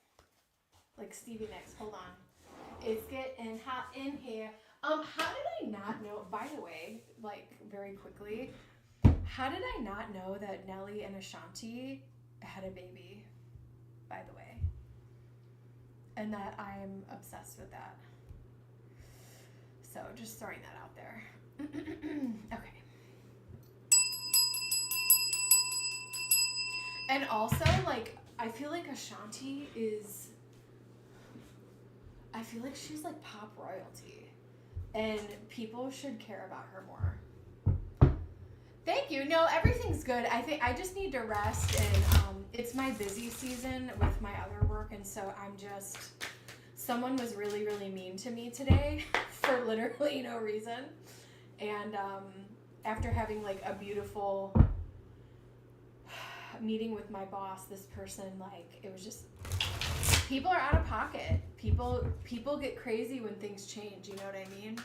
Like Stevie Nicks. Hold on. It's getting hot in here. How did I not know, by the way, very quickly, how did I not know that Nelly and Ashanti had a baby, by the way? And that I'm obsessed with that. So just throwing that out there. Okay. And also, I feel like Ashanti is, she's pop royalty. And people should care about her more. Thank you. No, everything's good. I think I just need to rest, and it's my busy season with my other work, and so someone was really, really mean to me today for literally no reason. And after having like a beautiful meeting with my boss, this person, like, it was just, people are out of pocket. People get crazy when things change, you know what I mean?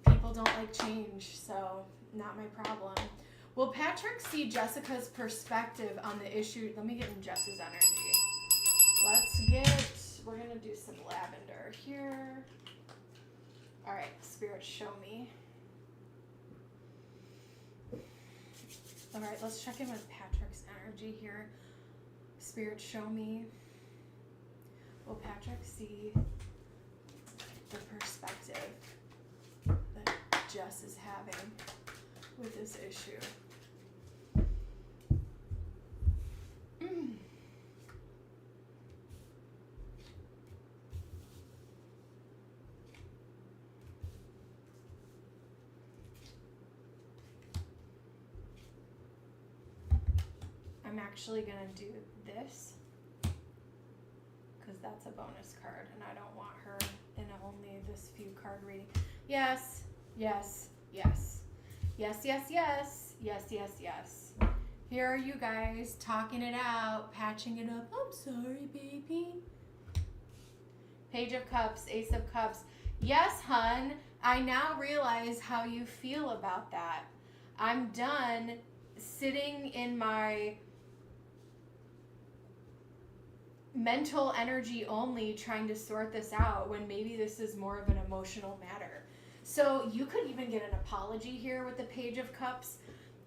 People don't like change, so not my problem. Will Patrick see Jessica's perspective on the issue? Let me get in Jess's energy. We're gonna do some lavender here. All right, Spirit, show me. All right, let's check in with Patrick's energy here. Spirit, show me. Will Patrick see the perspective that Jess is having with this issue? I'm actually gonna do this because that's a bonus card, and I don't want her in only this few card reading. Yes, yes, yes, yes, yes, yes, yes, yes, yes. Here are you guys talking it out, patching it up. I'm sorry, baby. Page of Cups, Ace of Cups. Yes, hun, I now realize how you feel about that. I'm done sitting in my mental energy only trying to sort this out when maybe this is more of an emotional matter. So you could even get an apology here with the Page of Cups,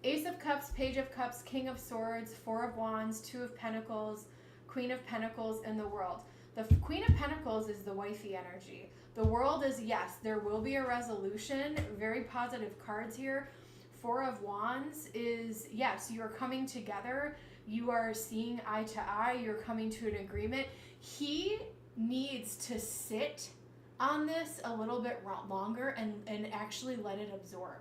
Ace of Cups, Page of Cups, King of Swords, Four of Wands, Two of Pentacles, Queen of Pentacles, and the World. The Queen of Pentacles is the wifey energy. The World is, yes, there will be a resolution. Very positive cards here. Four of Wands is, yes, you're coming together. You are seeing eye to eye. You're coming to an agreement. He needs to sit on this a little bit longer and actually let it absorb.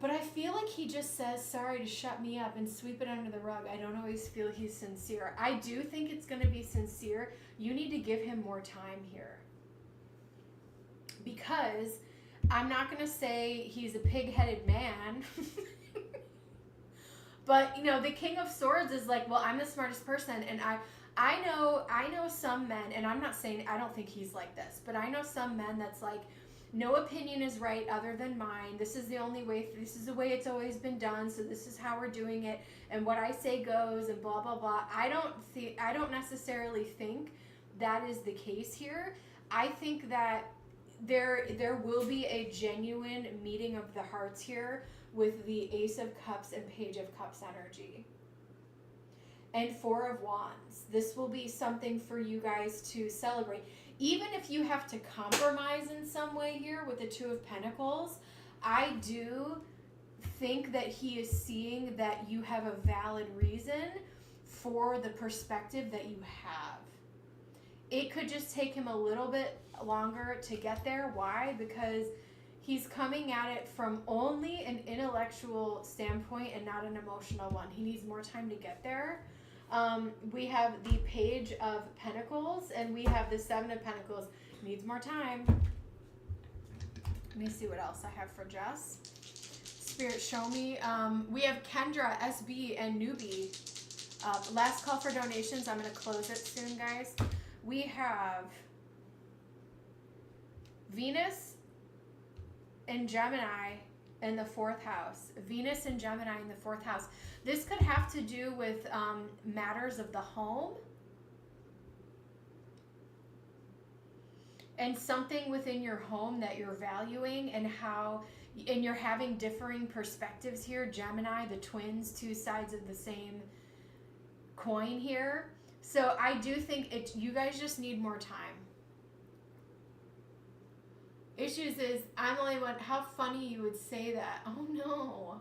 But I feel like he just says sorry to shut me up and sweep it under the rug. I don't always feel he's sincere. I do think it's going to be sincere. You need to give him more time here. Because I'm not going to say he's a pig-headed man. But, you know, the King of Swords is like, well, I'm the smartest person, and I know some men, and I'm not saying, I don't think he's like this, but I know some men that's like, no opinion is right other than mine. This is the only way, this is the way it's always been done, so this is how we're doing it, and what I say goes, and blah, blah, blah. I don't necessarily think that is the case here. I think that there will be a genuine meeting of the hearts here with the Ace of Cups and Page of Cups energy. And Four of Wands. This will be something for you guys to celebrate. Even if you have to compromise in some way here with the Two of Pentacles, I do think that he is seeing that you have a valid reason for the perspective that you have. It could just take him a little bit longer to get there. Why? Because he's coming at it from only an intellectual standpoint and not an emotional one. He needs more time to get there. We have the Page of Pentacles and we have the Seven of Pentacles. Needs more time. Let me see what else I have for Jess. Spirit, show me. We have Kendra, SB, and Newbie. Last call for donations. I'm going to close it soon, guys. We have Venus and Gemini in the 4th house. Venus and Gemini in the 4th house. This could have to do with matters of the home. And something within your home that you're valuing and you're having differing perspectives here. Gemini, the twins, two sides of the same coin here. So I do think you guys just need more time. Issues is, I'm the only one. How funny you would say that. Oh no.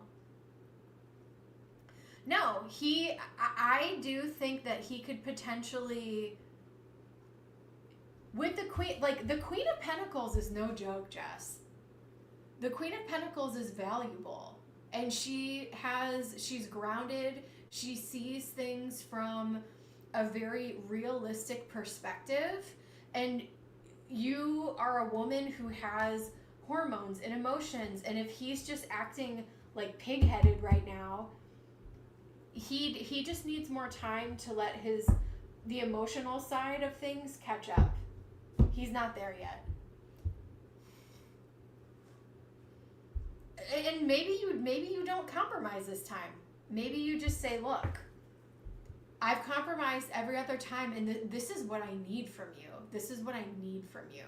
No, I do think that he could potentially, with the Queen, like the Queen of Pentacles is no joke, Jess. The Queen of Pentacles is valuable, and she's grounded. She sees things from a very realistic perspective, and you are a woman who has hormones and emotions, and if he's just acting like pig-headed right now, he just needs more time to let the emotional side of things catch up. He's not there yet. And maybe you don't compromise this time. Maybe you just say, look, I've compromised every other time, and this is what I need from you. This is what I need from you.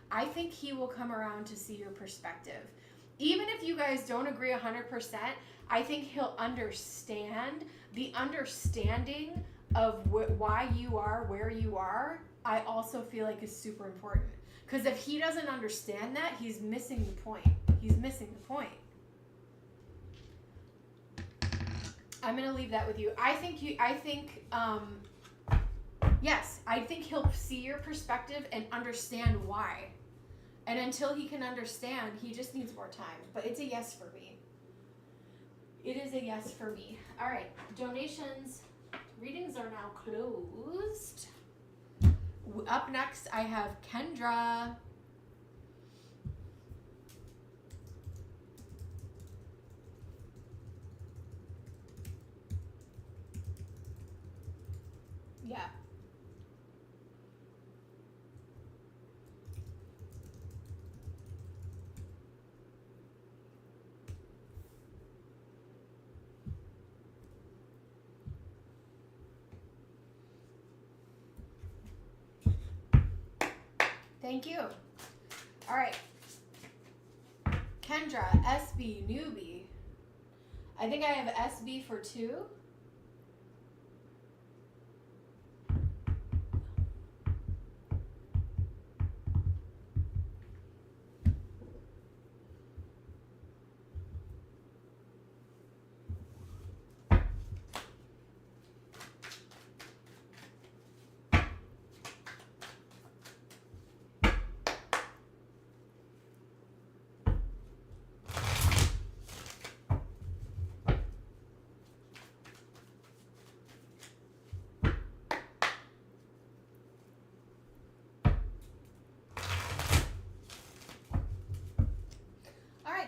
I think he will come around to see your perspective. Even if you guys don't agree 100%, I think he'll understand. The understanding of why you are where you are, I also feel like is super important. Because if he doesn't understand that, he's missing the point. He's missing the point. I'm going to leave that with you. Yes, I think he'll see your perspective and understand why. And until he can understand, he just needs more time. But it's a yes for me. It is a yes for me. All right, donations, readings are now closed. Up next, I have Kendra. Yeah. Thank you. All right. Kendra, SB, newbie. I think I have SB for 2.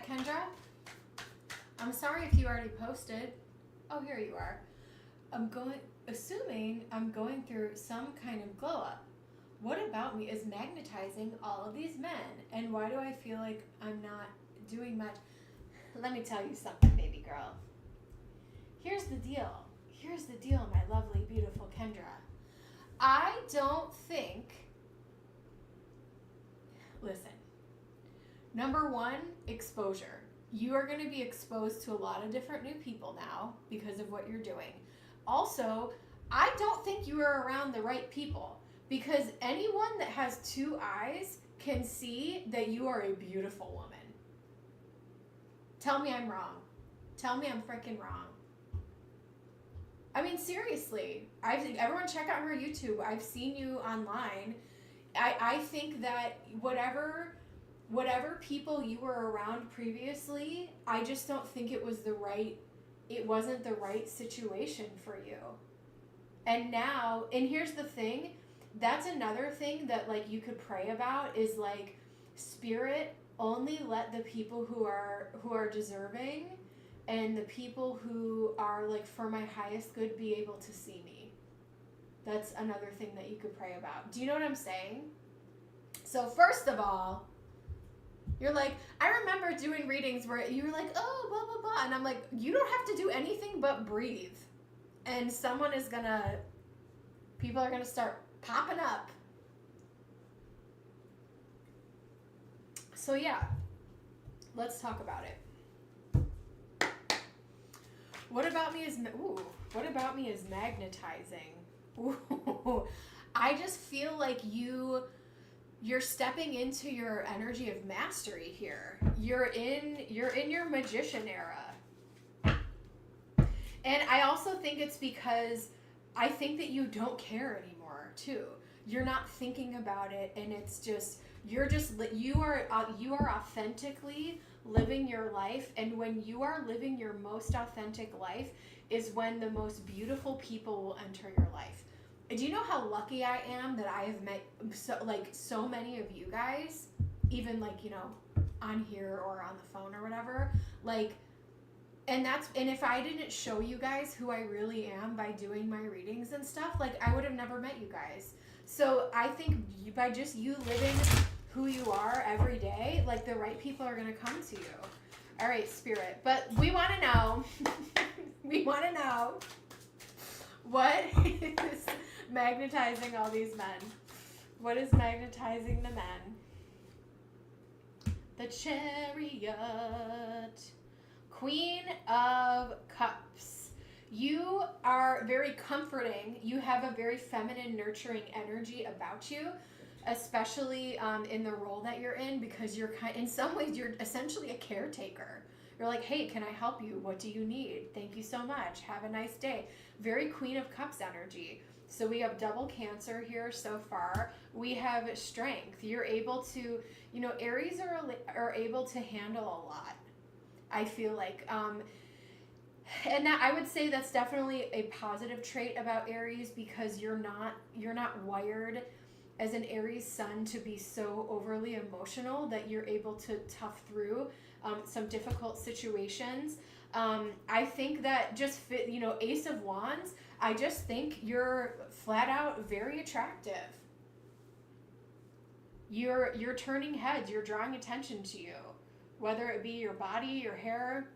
Kendra, I'm sorry if you already posted. Oh, here you are. Assuming I'm going through some kind of glow up. What about me is magnetizing all of these men? And why do I feel like I'm not doing much? Let me tell you something, baby girl. Here's the deal. Here's the deal, my lovely, beautiful Kendra. I don't think... Listen. Number 1, exposure. You are going to be exposed to a lot of different new people now because of what you're doing. Also, I don't think you are around the right people, because anyone that has 2 eyes can see that you are a beautiful woman. Tell me I'm wrong. Tell me I'm freaking wrong. I mean, seriously. Everyone check out her YouTube. I've seen you online. I think that whatever people you were around previously, I just don't think it wasn't the right situation for you. And now, and here's the thing, that's another thing that like you could pray about is like, Spirit, only let the people who are deserving and the people who are like for my highest good be able to see me. That's another thing that you could pray about. Do you know what I'm saying? So first of all, you're like, I remember doing readings where you were like, oh, blah, blah, blah. And I'm like, you don't have to do anything but breathe. And people are going to start popping up. So yeah, let's talk about it. What about me is magnetizing? Ooh, I just feel like you're stepping into your energy of mastery here. You're in your magician era. And I also think it's because I think that you don't care anymore too. You're not thinking about it, and it's just You're just, you are authentically living your life. And when you are living your most authentic life is when the most beautiful people will enter your life. Do you know how lucky I am that I have met so many of you guys, even like, you know, on here or on the phone or whatever, like, and if I didn't show you guys who I really am by doing my readings and stuff, like, I would have never met you guys. So I think by just you living who you are every day, like, the right people are going to come to you. All right, Spirit. But we want to know, what is magnetizing all these men? What is magnetizing the men? The Chariot. Queen of Cups. You are very comforting. You have a very feminine, nurturing energy about you, especially in the role that you're in, because you're in some ways, you're essentially a caretaker. You're like, hey, can I help you? What do you need? Thank you so much. Have a nice day. Very Queen of Cups energy. So we have double Cancer here so far. We have strength. You're able to, you know, Aries are able to handle a lot, I feel like. And that, I would say that's definitely a positive trait about Aries, because you're not wired as an Aries sun to be so overly emotional that you're able to tough through some difficult situations. I think that just fit, you know, Ace of Wands, I just think you're flat out very attractive. You're turning heads, you're drawing attention to you, whether it be your body, your hair,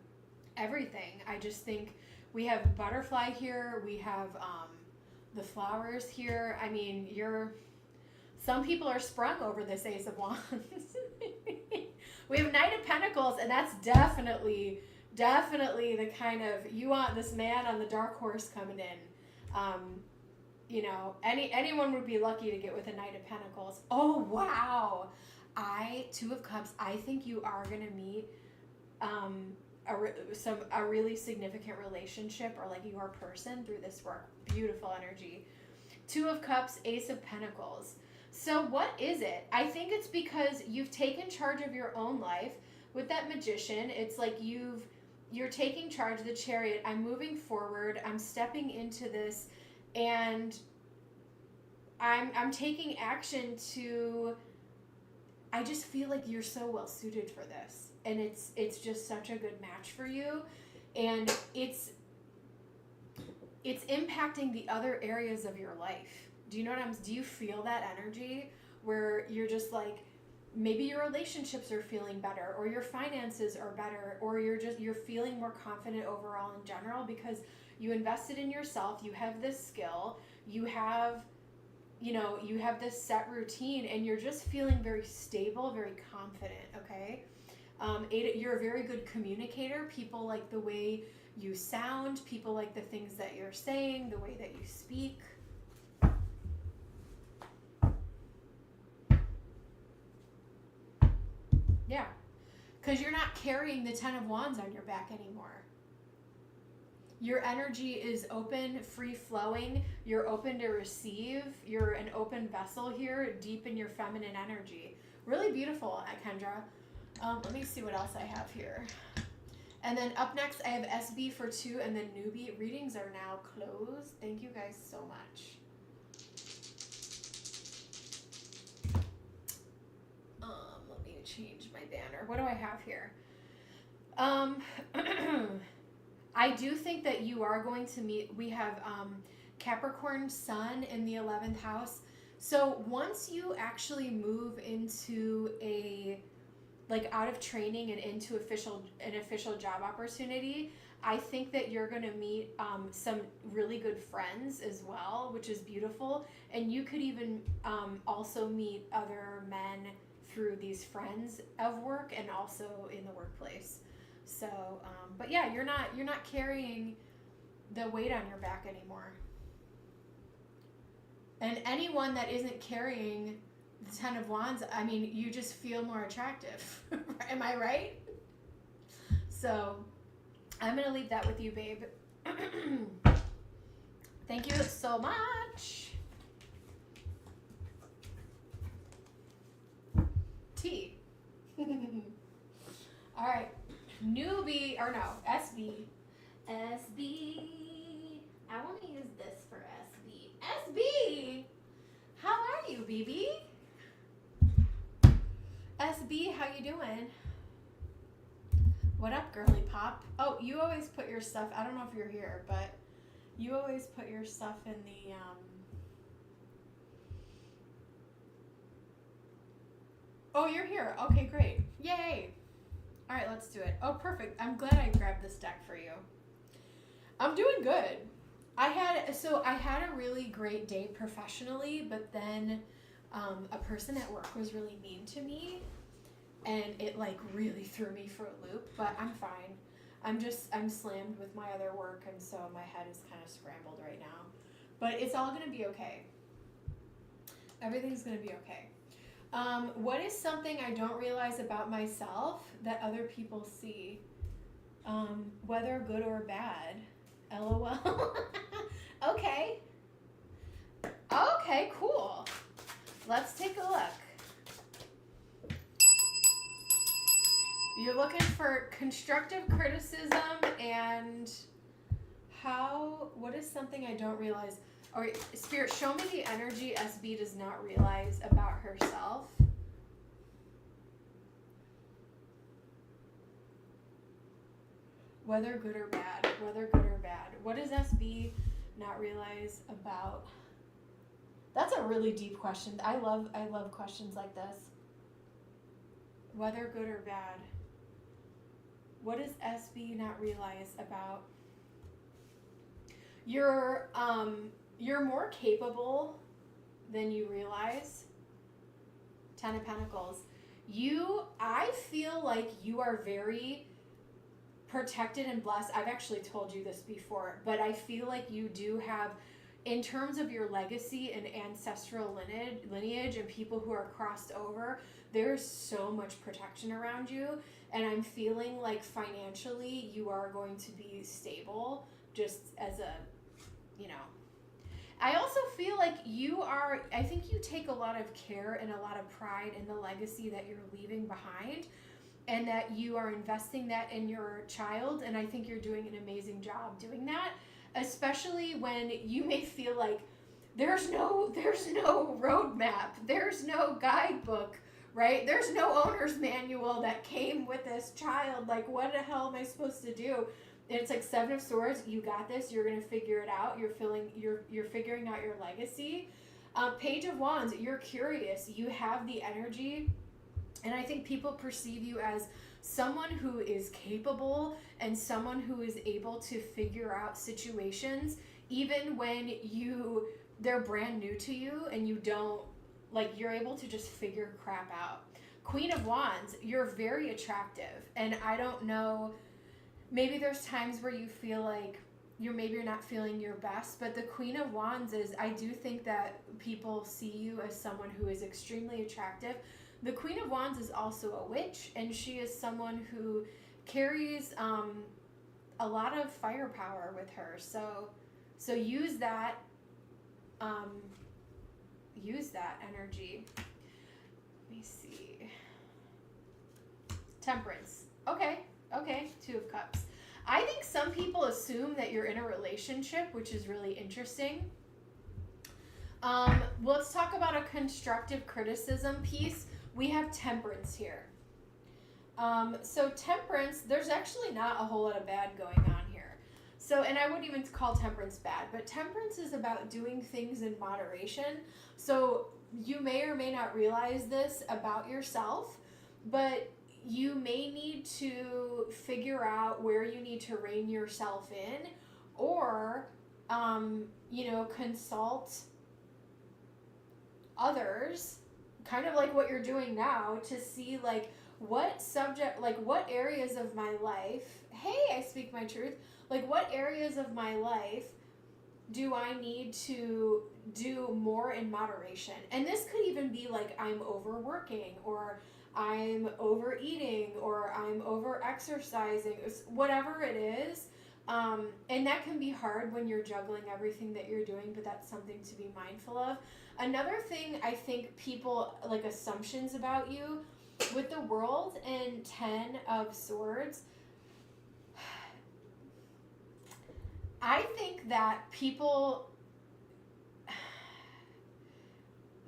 everything. I just think we have butterfly here, we have the flowers here. I mean, some people are sprung over this Ace of Wands. We have Knight of Pentacles, and that's definitely the kind of, you want this man on the dark horse coming in. You know, anyone would be lucky to get with a Knight of Pentacles. Oh, wow. Two of Cups, I think you are going to meet a really significant relationship, or like your person, through this work. Beautiful energy. Two of Cups, Ace of Pentacles. So what is it? I think it's because you've taken charge of your own life. With that Magician, it's like you're taking charge of the Chariot. I'm moving forward. I'm stepping into this, and I'm taking action to, I just feel like you're so well suited for this, and it's just such a good match for you, and it's impacting the other areas of your life. Do you know what do you feel that energy where you're just like, maybe your relationships are feeling better, or your finances are better, or you're feeling more confident overall in general because you invested in yourself, you have this skill, you have this set routine, and you're just feeling very stable, very confident, okay? You're a very good communicator. People like the way you sound, people like the things that you're saying, the way that you speak. Yeah, because you're not carrying the 10 of Wands on your back anymore. Your energy is open, free-flowing. You're open to receive. You're an open vessel here, deep in your feminine energy. Really beautiful, Kendra. Let me see what else I have here. And then up next, I have SB for 2, and then newbie. Readings are now closed. Thank you guys so much. Let me change my banner. What do I have here? I do think that you are going to meet, we have Capricorn Sun in the 11th house. So once you actually move into out of training and into an official job opportunity, I think that you're going to meet some really good friends as well, which is beautiful. And you could even also meet other men through these friends of work and also in the workplace. So, but yeah, you're not carrying the weight on your back anymore. And anyone that isn't carrying the 10 of Wands, I mean, you just feel more attractive. Am I right? So, I'm going to leave that with you, babe. Thank you so much. SB, or no, SB. SB. I want to use this for SB. SB! How are you, BB? SB, how you doing? What up, girly pop? Oh, you always put your stuff, I don't know if you're here, but you always put your stuff in the, Oh, you're here. Okay, great. Yay. All right, let's do it. Oh, perfect. I'm glad I grabbed this deck for you. I'm doing good. I had a really great day professionally, but then a person at work was really mean to me, and it like really threw me for a loop, but I'm fine. I'm slammed with my other work, and so my head is kind of scrambled right now. But it's all going to be okay. Everything's going to be okay. What is something I don't realize about myself that other people see? Whether good or bad. LOL. Okay. Okay, cool. Let's take a look. You're looking for constructive criticism and what is something I don't realize? All right, Spirit, show me the energy SB does not realize about herself. Whether good or bad. Whether good or bad. What does SB not realize about? That's a really deep question. I love questions like this. Whether good or bad. What does SB not realize about? You're more capable than you realize. 10 of Pentacles. I feel like you are very protected and blessed. I've actually told you this before, but I feel like you do have, in terms of your legacy and ancestral lineage and people who are crossed over, there's so much protection around you, and I'm feeling like financially you are going to be stable, just as a, I also feel like I think you take a lot of care and a lot of pride in the legacy that you're leaving behind, and that you are investing that in your child, and I think you're doing an amazing job doing that, especially when you may feel like there's no roadmap, there's no guidebook, right? There's no owner's manual that came with this child. Like, what the hell am I supposed to do? And it's like 7 of Swords. You got this. You're gonna figure it out. You're figuring out your legacy. Page of Wands. You're curious. You have the energy, and I think people perceive you as someone who is capable and someone who is able to figure out situations, even when they're brand new to you and you don't, like, you're able to just figure crap out. Queen of Wands. You're very attractive, and I don't know. Maybe there's times where you feel like you're not feeling your best, but the Queen of Wands is, I do think that people see you as someone who is extremely attractive. The Queen of Wands is also a witch, and she is someone who carries a lot of firepower with her. So use that energy. Let me see. Temperance. Okay, 2 of Cups. I think some people assume that you're in a relationship, which is really interesting. Let's talk about a constructive criticism piece. We have Temperance here. So Temperance, there's actually not a whole lot of bad going on here. So, and I wouldn't even call Temperance bad, but Temperance is about doing things in moderation. So you may or may not realize this about yourself, but you may need to figure out where you need to rein yourself in, or, consult others, kind of like what you're doing now, to see like what areas of my life, hey, I speak my truth, like what areas of my life do I need to do more in moderation? And this could even be like I'm overworking, or I'm overeating, or I'm over exercising, whatever it is. And that can be hard when you're juggling everything that you're doing, but that's something to be mindful of. Another thing I think people, like, assumptions about you with the World and 10 of Swords, I think that people,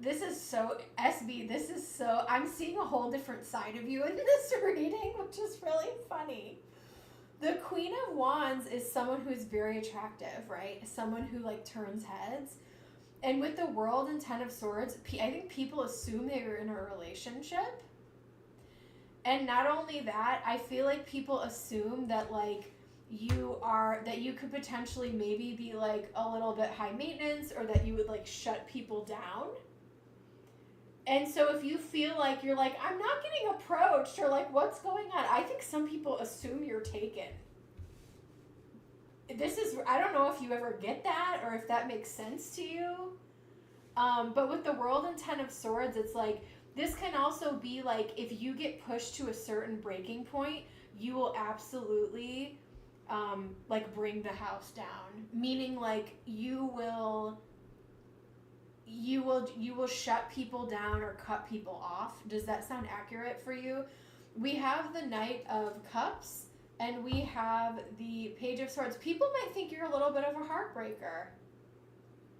this is so, SB, this is so, I'm seeing a whole different side of you in this reading, which is really funny. The Queen of Wands is someone who's very attractive, right? Someone who like turns heads. And with the World and Ten of Swords, I think people assume they're in a relationship. And not only that, I feel like people assume that like that you could potentially maybe be like a little bit high maintenance, or that you would like shut people down. And so if you feel like you're like, I'm not getting approached, or like, what's going on? I think some people assume you're taken. I don't know if you ever get that or if that makes sense to you. But with the World and Ten of Swords, it's like, this can also be like, if you get pushed to a certain breaking point, you will absolutely like bring the house down. Meaning like you will shut people down or cut people off. Does that sound accurate for you? We have the Knight of Cups and we have the Page of Swords. People might think you're a little bit of a heartbreaker,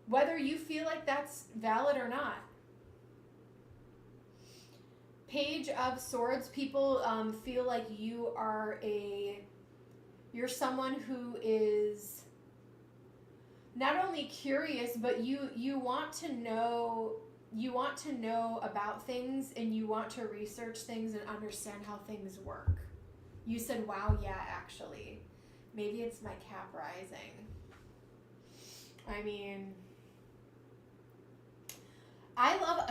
whether you feel like that's valid or not. Page of Swords, people feel like you're someone who is not only curious, but you want to know about things, and you want to research things and understand how things work. You said, wow, yeah, actually. Maybe it's my Cap rising. I mean,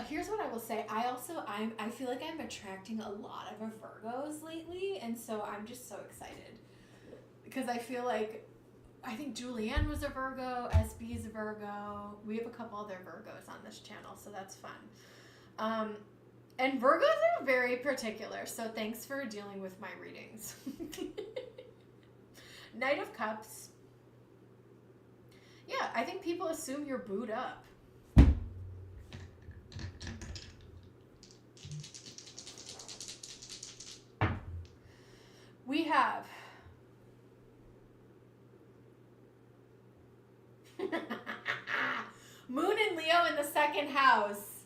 here's what I will say. I feel like I'm attracting a lot of Virgos lately, and so I'm just so excited. Because I feel like, I think Julianne was a Virgo, SB is a Virgo. We have a couple other Virgos on this channel, so that's fun. And Virgos are very particular, so thanks for dealing with my readings. Knight of Cups. Yeah, I think people assume you're booed up. We have Moon and Leo in the second house.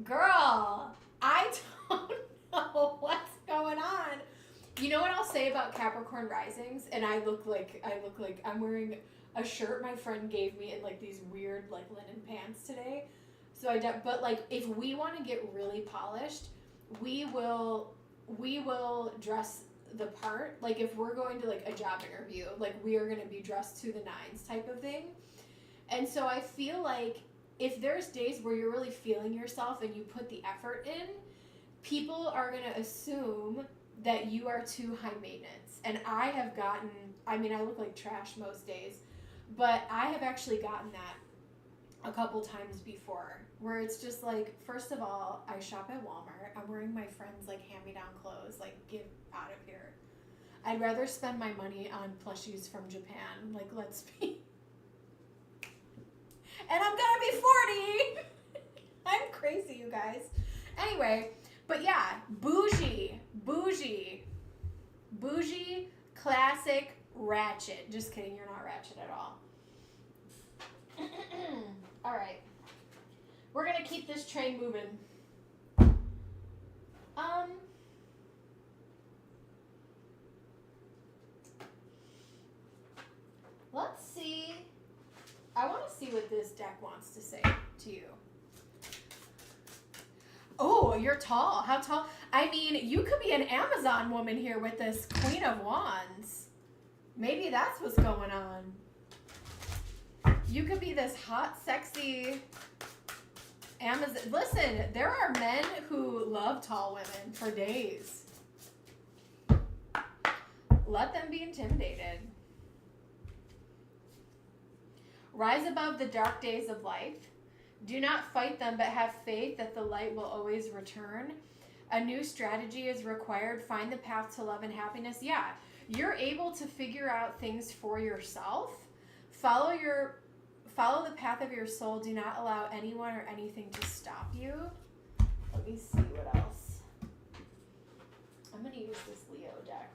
Girl, I don't know what's going on. You know what I'll say about Capricorn risings? And I look like I'm wearing a shirt my friend gave me and like these weird like linen pants today. So but like if we want to get really polished, we will dress the part. Like if we're going to like a job interview, like we are going to be dressed to the nines type of thing. And so I feel like if there's days where you're really feeling yourself and you put the effort in, people are going to assume that you are too high maintenance. And I look like trash most days, but I have actually gotten that a couple times before, where it's just like, first of all, I shop at Walmart. I'm wearing my friend's like hand-me-down clothes. Like, get out of here. I'd rather spend my money on plushies from Japan. Like, let's be. And I'm gonna be 40. I'm crazy, you guys. Anyway, but yeah, bougie, classic, ratchet. Just kidding, you're not ratchet at all. All right, we're gonna keep this train moving. Let's see. I want to see what this deck wants to say to you. Oh, you're tall. How tall? I mean, you could be an Amazon woman here with this Queen of Wands. Maybe that's what's going on. You could be this hot, sexy Amazon. Listen, there are men who love tall women for days. Let them be intimidated. Rise above the dark days of life. Do not fight them, but have faith that the light will always return. A new strategy is required. Find the path to love and happiness. Yeah, you're able to figure out things for yourself. Follow the path of your soul. Do not allow anyone or anything to stop you. Let me see what else. I'm going to use this Leo deck.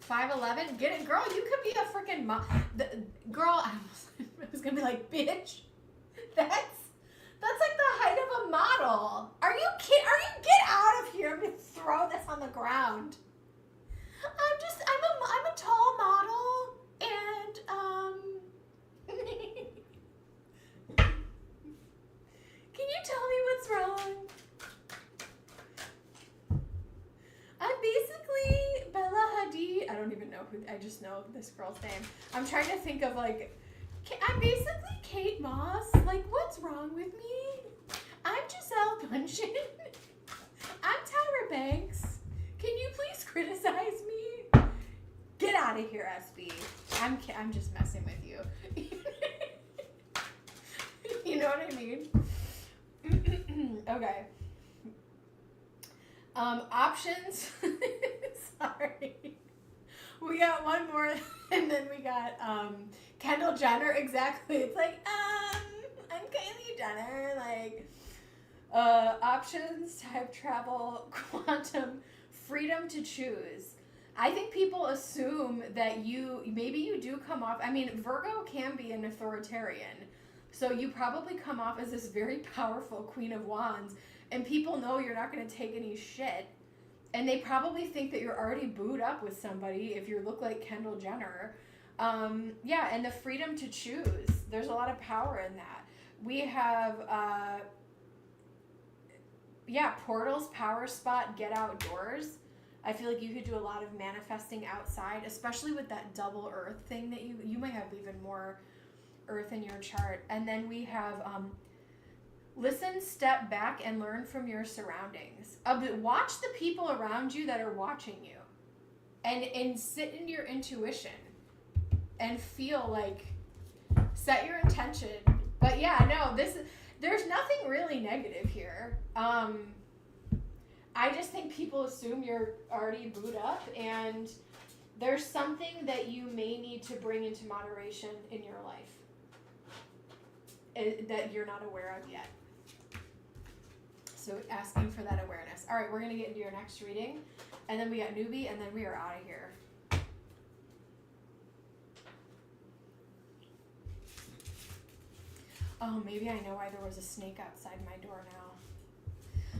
5'11"? Get it, girl. You could be a freaking girl. I was gonna be like, bitch. That's like the height of a model. Are you kidding? Get out of here? I'm gonna throw this on the ground. I'm a tall model, and can you tell me what's wrong? I'm basically Bella Hadid. I don't even know who. I just know this girl's name. I'm trying to think of like. I'm basically Kate Moss. Like, what's wrong with me? I'm Giselle Bundchen. I'm Tyra Banks. Can you please criticize me? Get out of here, SB. I'm just messing with you. You know what I mean? Okay. Options. Sorry. We got one more, and then we got Kendall Jenner. Exactly. It's like, I'm Kylie Jenner. Like, options, time travel, quantum, freedom to choose. I think people assume that maybe you do come off. I mean, Virgo can be an authoritarian. So you probably come off as this very powerful Queen of Wands, and people know you're not going to take any shit. And they probably think that you're already booed up with somebody if you look like Kendall Jenner. Yeah, and the freedom to choose. There's a lot of power in that. We have, portals, power spot, get outdoors. I feel like you could do a lot of manifesting outside, especially with that double earth thing that you might have even more earth in your chart. And then we have listen, step back, and learn from your surroundings. Watch the people around you that are watching you, and sit in your intuition and feel like, set your intention. But yeah, no, there's nothing really negative here. I just think people assume you're already booed up, and there's something that you may need to bring into moderation in your life that you're not aware of yet. So asking for that awareness. All right, we're going to get into your next reading, and then we got newbie, and then we are out of here. Oh, maybe I know why there was a snake outside my door now.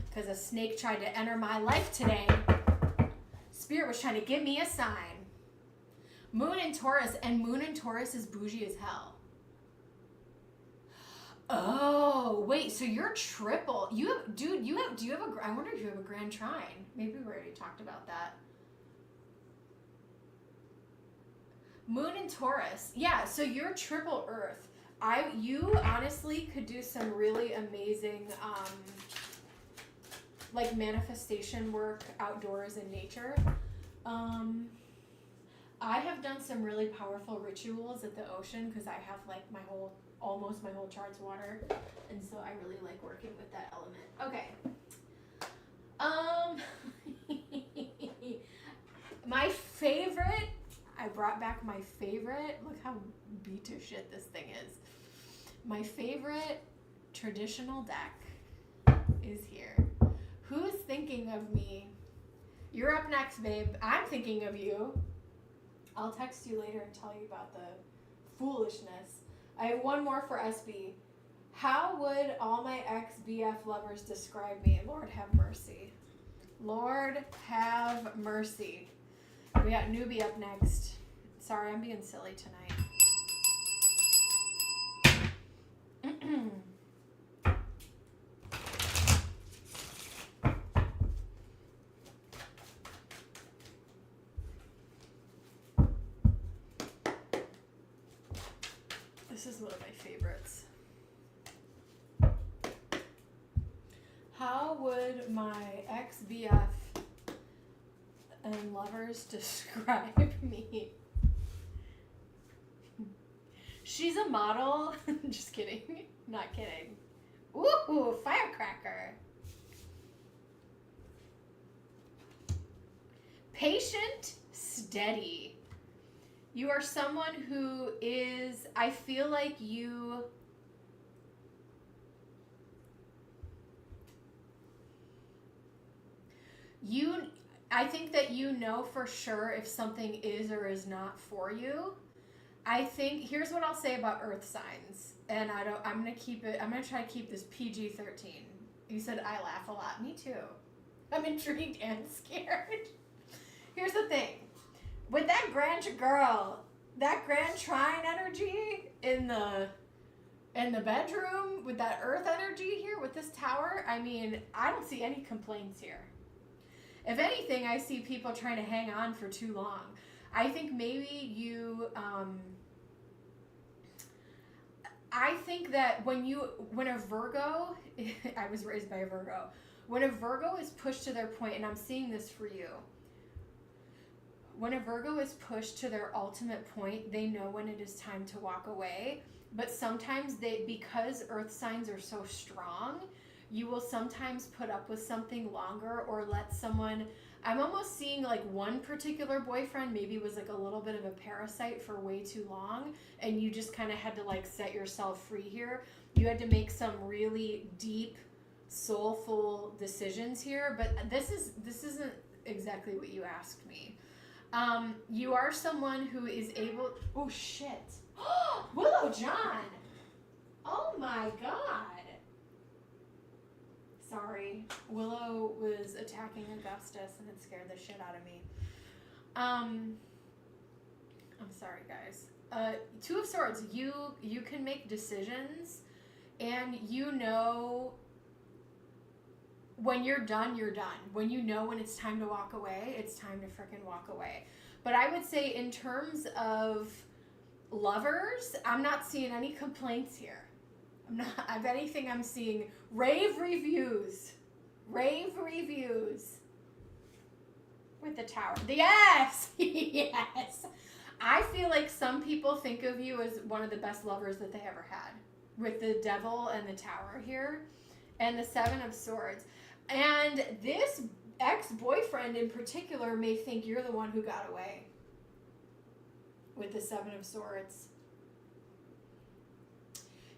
Because a snake tried to enter my life today. Spirit was trying to give me a sign. Moon in Taurus, and Moon in Taurus is bougie as hell. Oh, wait, so you're triple. I wonder if you have a grand trine. Maybe we already talked about that. Moon in Taurus. Yeah, so you're triple earth. You honestly could do some really amazing, like manifestation work outdoors in nature. I have done some really powerful rituals at the ocean because I have like almost my whole chart's water, and so I really like working with that element. Okay. My favorite, I brought back my favorite, look how beat to shit this thing is. My favorite traditional deck is here. Who's thinking of me? You're up next, babe. I'm thinking of you. I'll text you later and tell you about the foolishness. I have one more for SB. How would all my ex-BF lovers describe me? Lord have mercy. Lord have mercy. We got newbie up next. Sorry, I'm being silly tonight. This is one of my favorites. How would my ex-BF and lovers describe me? She's a model. Just kidding. Not kidding. Ooh, firecracker. Patient, steady. You are someone who is, I feel like I think that you know for sure if something is or is not for you. I think, here's what I'll say about earth signs. And I'm going to try to keep this PG-13. You said I laugh a lot. Me too. I'm intrigued and scared. Here's the thing. With that grand girl, that grand trine energy in the bedroom, with that earth energy here, with this tower, I mean, I don't see any complaints here. If anything, I see people trying to hang on for too long. I think maybe you, I think that when a Virgo, I was raised by a Virgo, when a Virgo is pushed to their point, and I'm seeing this for you, when a Virgo is pushed to their ultimate point, they know when it is time to walk away. But sometimes because earth signs are so strong, you will sometimes put up with something longer or let someone, I'm almost seeing like one particular boyfriend maybe was like a little bit of a parasite for way too long, and you just kind of had to like set yourself free here. You had to make some really deep, soulful decisions here, but this isn't exactly what you asked me. You are someone who is able, oh shit. Willow John. Oh my God. Sorry. Willow was attacking Augustus and it scared the shit out of me. I'm sorry, guys. Two of Swords. You can make decisions, and you know when you're done, you're done. When you know when it's time to walk away, it's time to frickin' walk away. But I would say in terms of lovers, I'm not seeing any complaints here. If anything, I'm seeing rave reviews. Rave reviews. With the tower. Yes! Yes! I feel like some people think of you as one of the best lovers that they ever had. With the devil and the tower here. And the Seven of Swords. And this ex-boyfriend in particular may think you're the one who got away. With the Seven of Swords.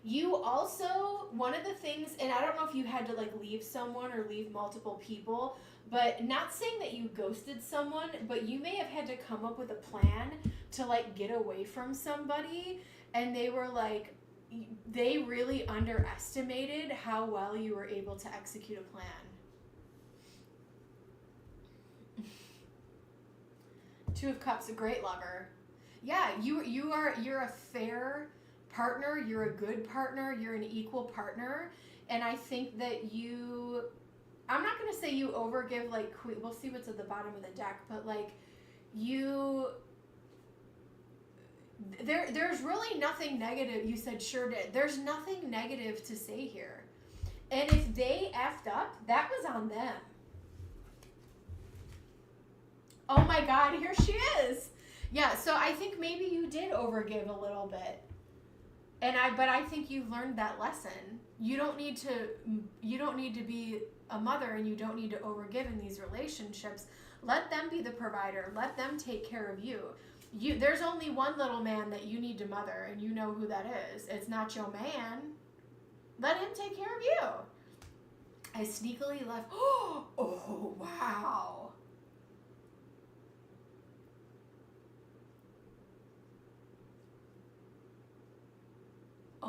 You also, one of the things, and I don't know if you had to like leave someone or leave multiple people, but not saying that you ghosted someone, but you may have had to come up with a plan to like get away from somebody, and they were like, they really underestimated how well you were able to execute a plan. Two of Cups, a great lover. Yeah, you're a fair partner, you're a good partner, you're an equal partner, and I think that I'm not going to say you overgive like Queen, we'll see what's at the bottom of the deck, but like there's really nothing negative. You said sure did. There's nothing negative to say here. And if they effed up, that was on them. Oh my God, here she is. Yeah, so I think maybe you did overgive a little bit. But I think you've learned that lesson. You don't need to be a mother, and you don't need to overgive in these relationships. Let them be the provider. Let them take care of you. There's only one little man that you need to mother, and you know who that is. It's not your man. Let him take care of you. I sneakily left. Oh, wow.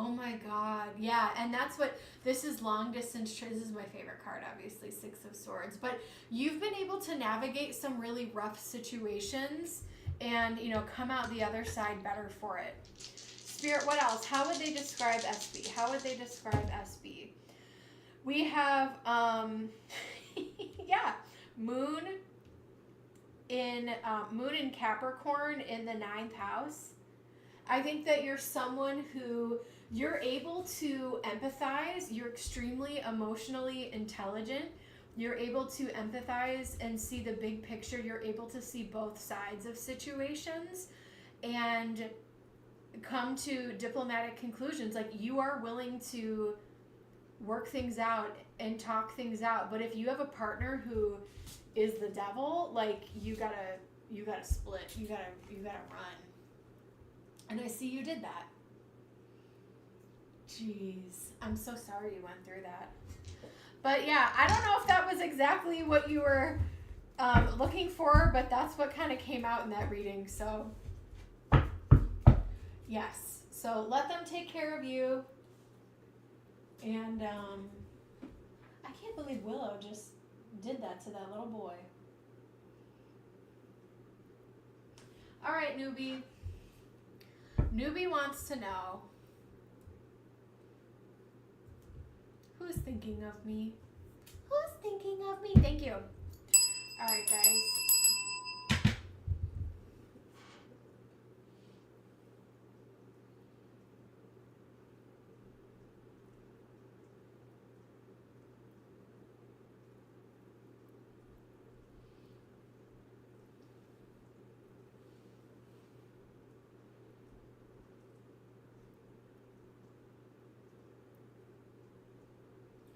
Oh my God. Yeah, and that's what, this is long distance, this is my favorite card, obviously, Six of Swords. But you've been able to navigate some really rough situations and, come out the other side better for it. Spirit, what else? How would they describe SB? How would they describe SB? We have, yeah, Moon in Capricorn in the 9th house. I think that you're someone who you're able to empathize. You're extremely emotionally intelligent. You're able to empathize and see the big picture. You're able to see both sides of situations and come to diplomatic conclusions. Like, you are willing to work things out and talk things out. But if you have a partner who is the devil, like, you gotta split. You gotta run. And I see you did that. Jeez. I'm so sorry you went through that. But yeah, I don't know if that was exactly what you were looking for, but that's what kind of came out in that reading. So, yes. So let them take care of you. And I can't believe Willow just did that to that little boy. All right, newbie. Newbie wants to know, who's thinking of me? Who's thinking of me? Thank you. All right, guys.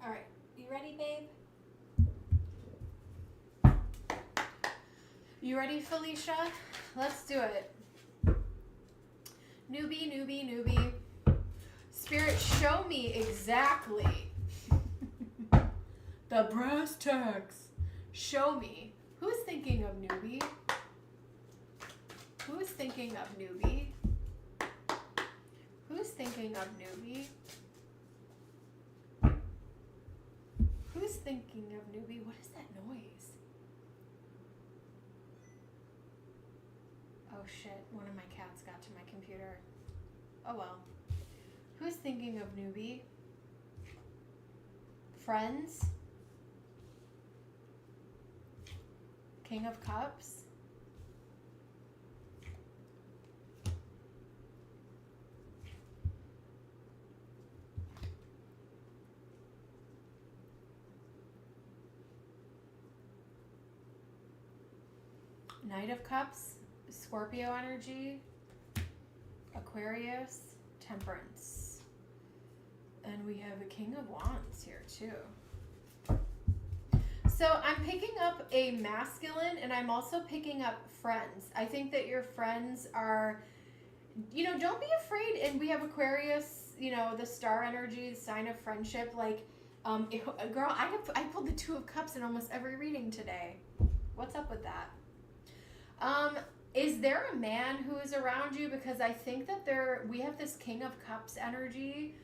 All right, you ready, babe? You ready, Felicia? Let's do it. Newbie, newbie, newbie. Spirit, show me exactly the brass tacks. Show me. Who's thinking of newbie? Who's thinking of newbie? Who's thinking of newbie? Who's thinking of newbie? What is that noise? Oh shit, one of my cats got to my computer. Oh well. Who's thinking of newbie? Friends? King of Cups? Knight of Cups? Scorpio energy? Aquarius? Temperance. And we have a King of Wands here too. So I'm picking up a masculine, and I'm also picking up friends. I think that your friends are, you know, don't be afraid. And we have Aquarius, you know, the star energy, the sign of friendship. Like, girl, I pulled the Two of Cups in almost every reading today. What's up with that? Is there a man who is around you? Because I think that we have this King of Cups energy.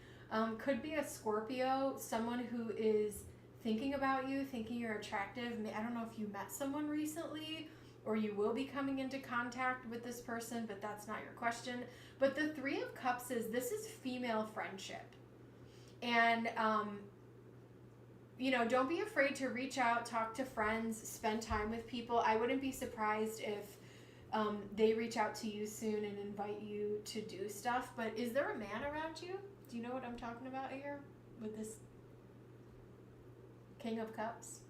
Could be a Scorpio, someone who is thinking about you, thinking you're attractive. I don't know if you met someone recently or you will be coming into contact with this person, but that's not your question. But the Three of Cups this is female friendship. And, you know, don't be afraid to reach out, talk to friends, spend time with people. I wouldn't be surprised if they reach out to you soon and invite you to do stuff. But is there a man around you? Do you know what I'm talking about here with this King of Cups?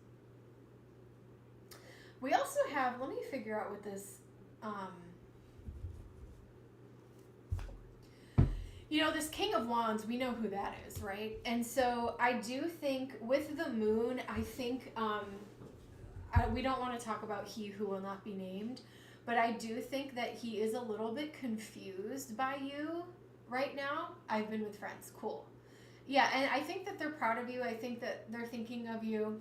We also have, let me figure out what this, you know, this King of Wands, we know who that is, right? And so I do think with the moon, I think, we don't want to talk about he who will not be named, but I do think that he is a little bit confused by you right now. I've been with friends. Cool. Yeah, and I think that they're proud of you. I think that they're thinking of you.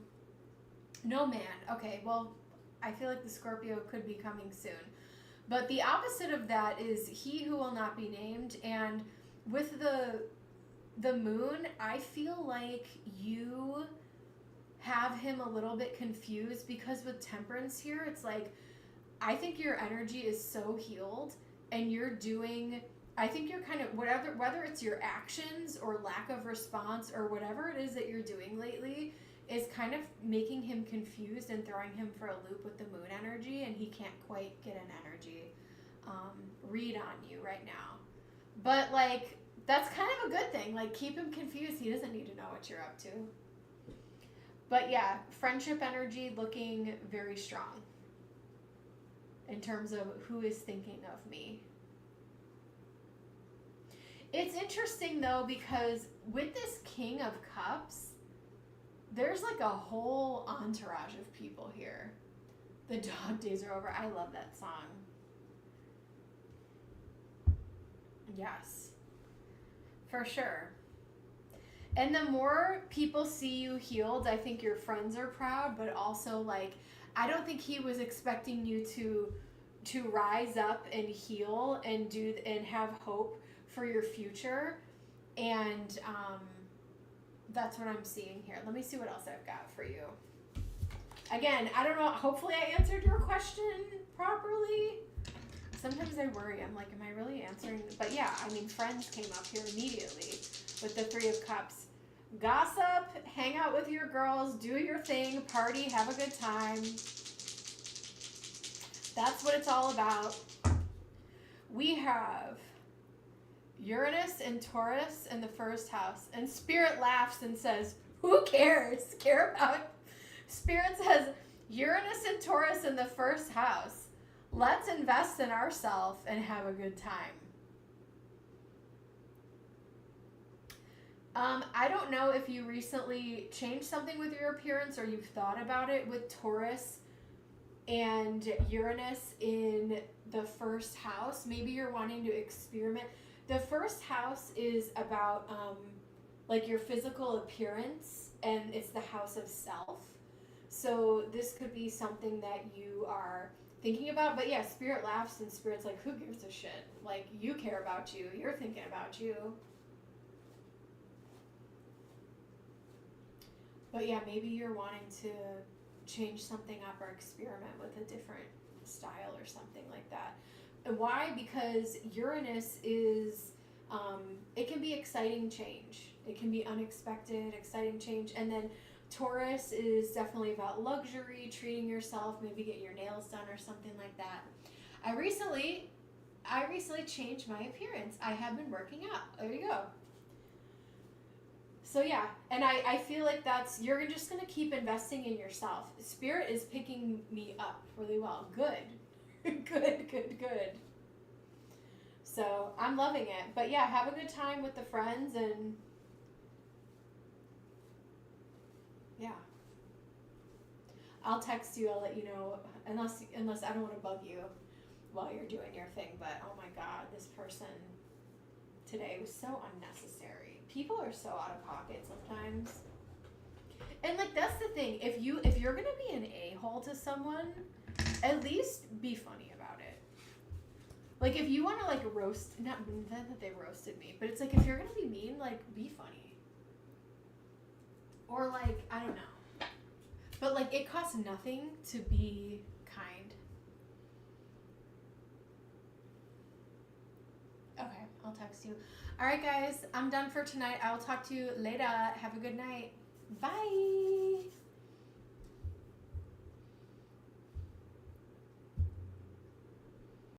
No man. Okay, well, I feel like the Scorpio could be coming soon. But the opposite of that is he who will not be named. And with the moon, I feel like you have him a little bit confused because with Temperance here, it's like, I think your energy is so healed and you're doing, I think you're kind of, whether it's your actions or lack of response or whatever it is that you're doing lately is kind of making him confused and throwing him for a loop with the moon energy, and he can't quite get an energy read on you right now. But like, that's kind of a good thing. Like, keep him confused. He doesn't need to know what you're up to. But yeah, friendship energy looking very strong in terms of who is thinking of me. It's interesting though, because with this King of Cups, there's like a whole entourage of people here. The dog days are over. I love that song. Yes, for sure. And the more people see you healed, I think your friends are proud, but also like, I don't think he was expecting you to rise up and heal and have hope for your future. And that's what I'm seeing here. Let me see what else I've got for you. Again, I don't know. Hopefully I answered your question properly. Sometimes I worry. I'm like, am I really answering? But yeah, I mean, friends came up here immediately with the Three of Cups. Gossip, hang out with your girls, do your thing, party, have a good time. That's what it's all about. We have Uranus and Taurus in the first house. And Spirit laughs and says, who cares? Care about? Spirit says, Uranus and Taurus in the first house. Let's invest in ourselves and have a good time. I don't know if you recently changed something with your appearance or you've thought about it with Taurus and Uranus in the first house. Maybe you're wanting to experiment. The first house is about like your physical appearance, and it's the house of self. So this could be something that you are thinking about. But yeah, Spirit laughs and Spirit's like, who gives a shit? Like, you care about you. You're thinking about you. But yeah, maybe you're wanting to change something up or experiment with a different style or something like that. And why? Because Uranus is, it can be exciting change. It can be unexpected, exciting change. And then Taurus is definitely about luxury, treating yourself, maybe get your nails done or something like that. I recently changed my appearance. I have been working out. There you go. So yeah, and I feel like you're just going to keep investing in yourself. Spirit is picking me up really well. Good. Good. So I'm loving it. But yeah, have a good time with the friends, and yeah. I'll text you, I'll let you know, unless I don't want to bug you while you're doing your thing. But oh my God, this person today was so unnecessary. People are so out of pocket sometimes. And like, that's the thing. If you're gonna be an a-hole to someone, at least be funny about it. Like, if you want to like roast, not that they roasted me, but it's like, if you're gonna be mean, like, be funny. Or like, I don't know. But like, it costs nothing to be kind. Okay, I'll text you. All right, guys, I'm done for tonight. I will talk to you later. Have a good night. Bye.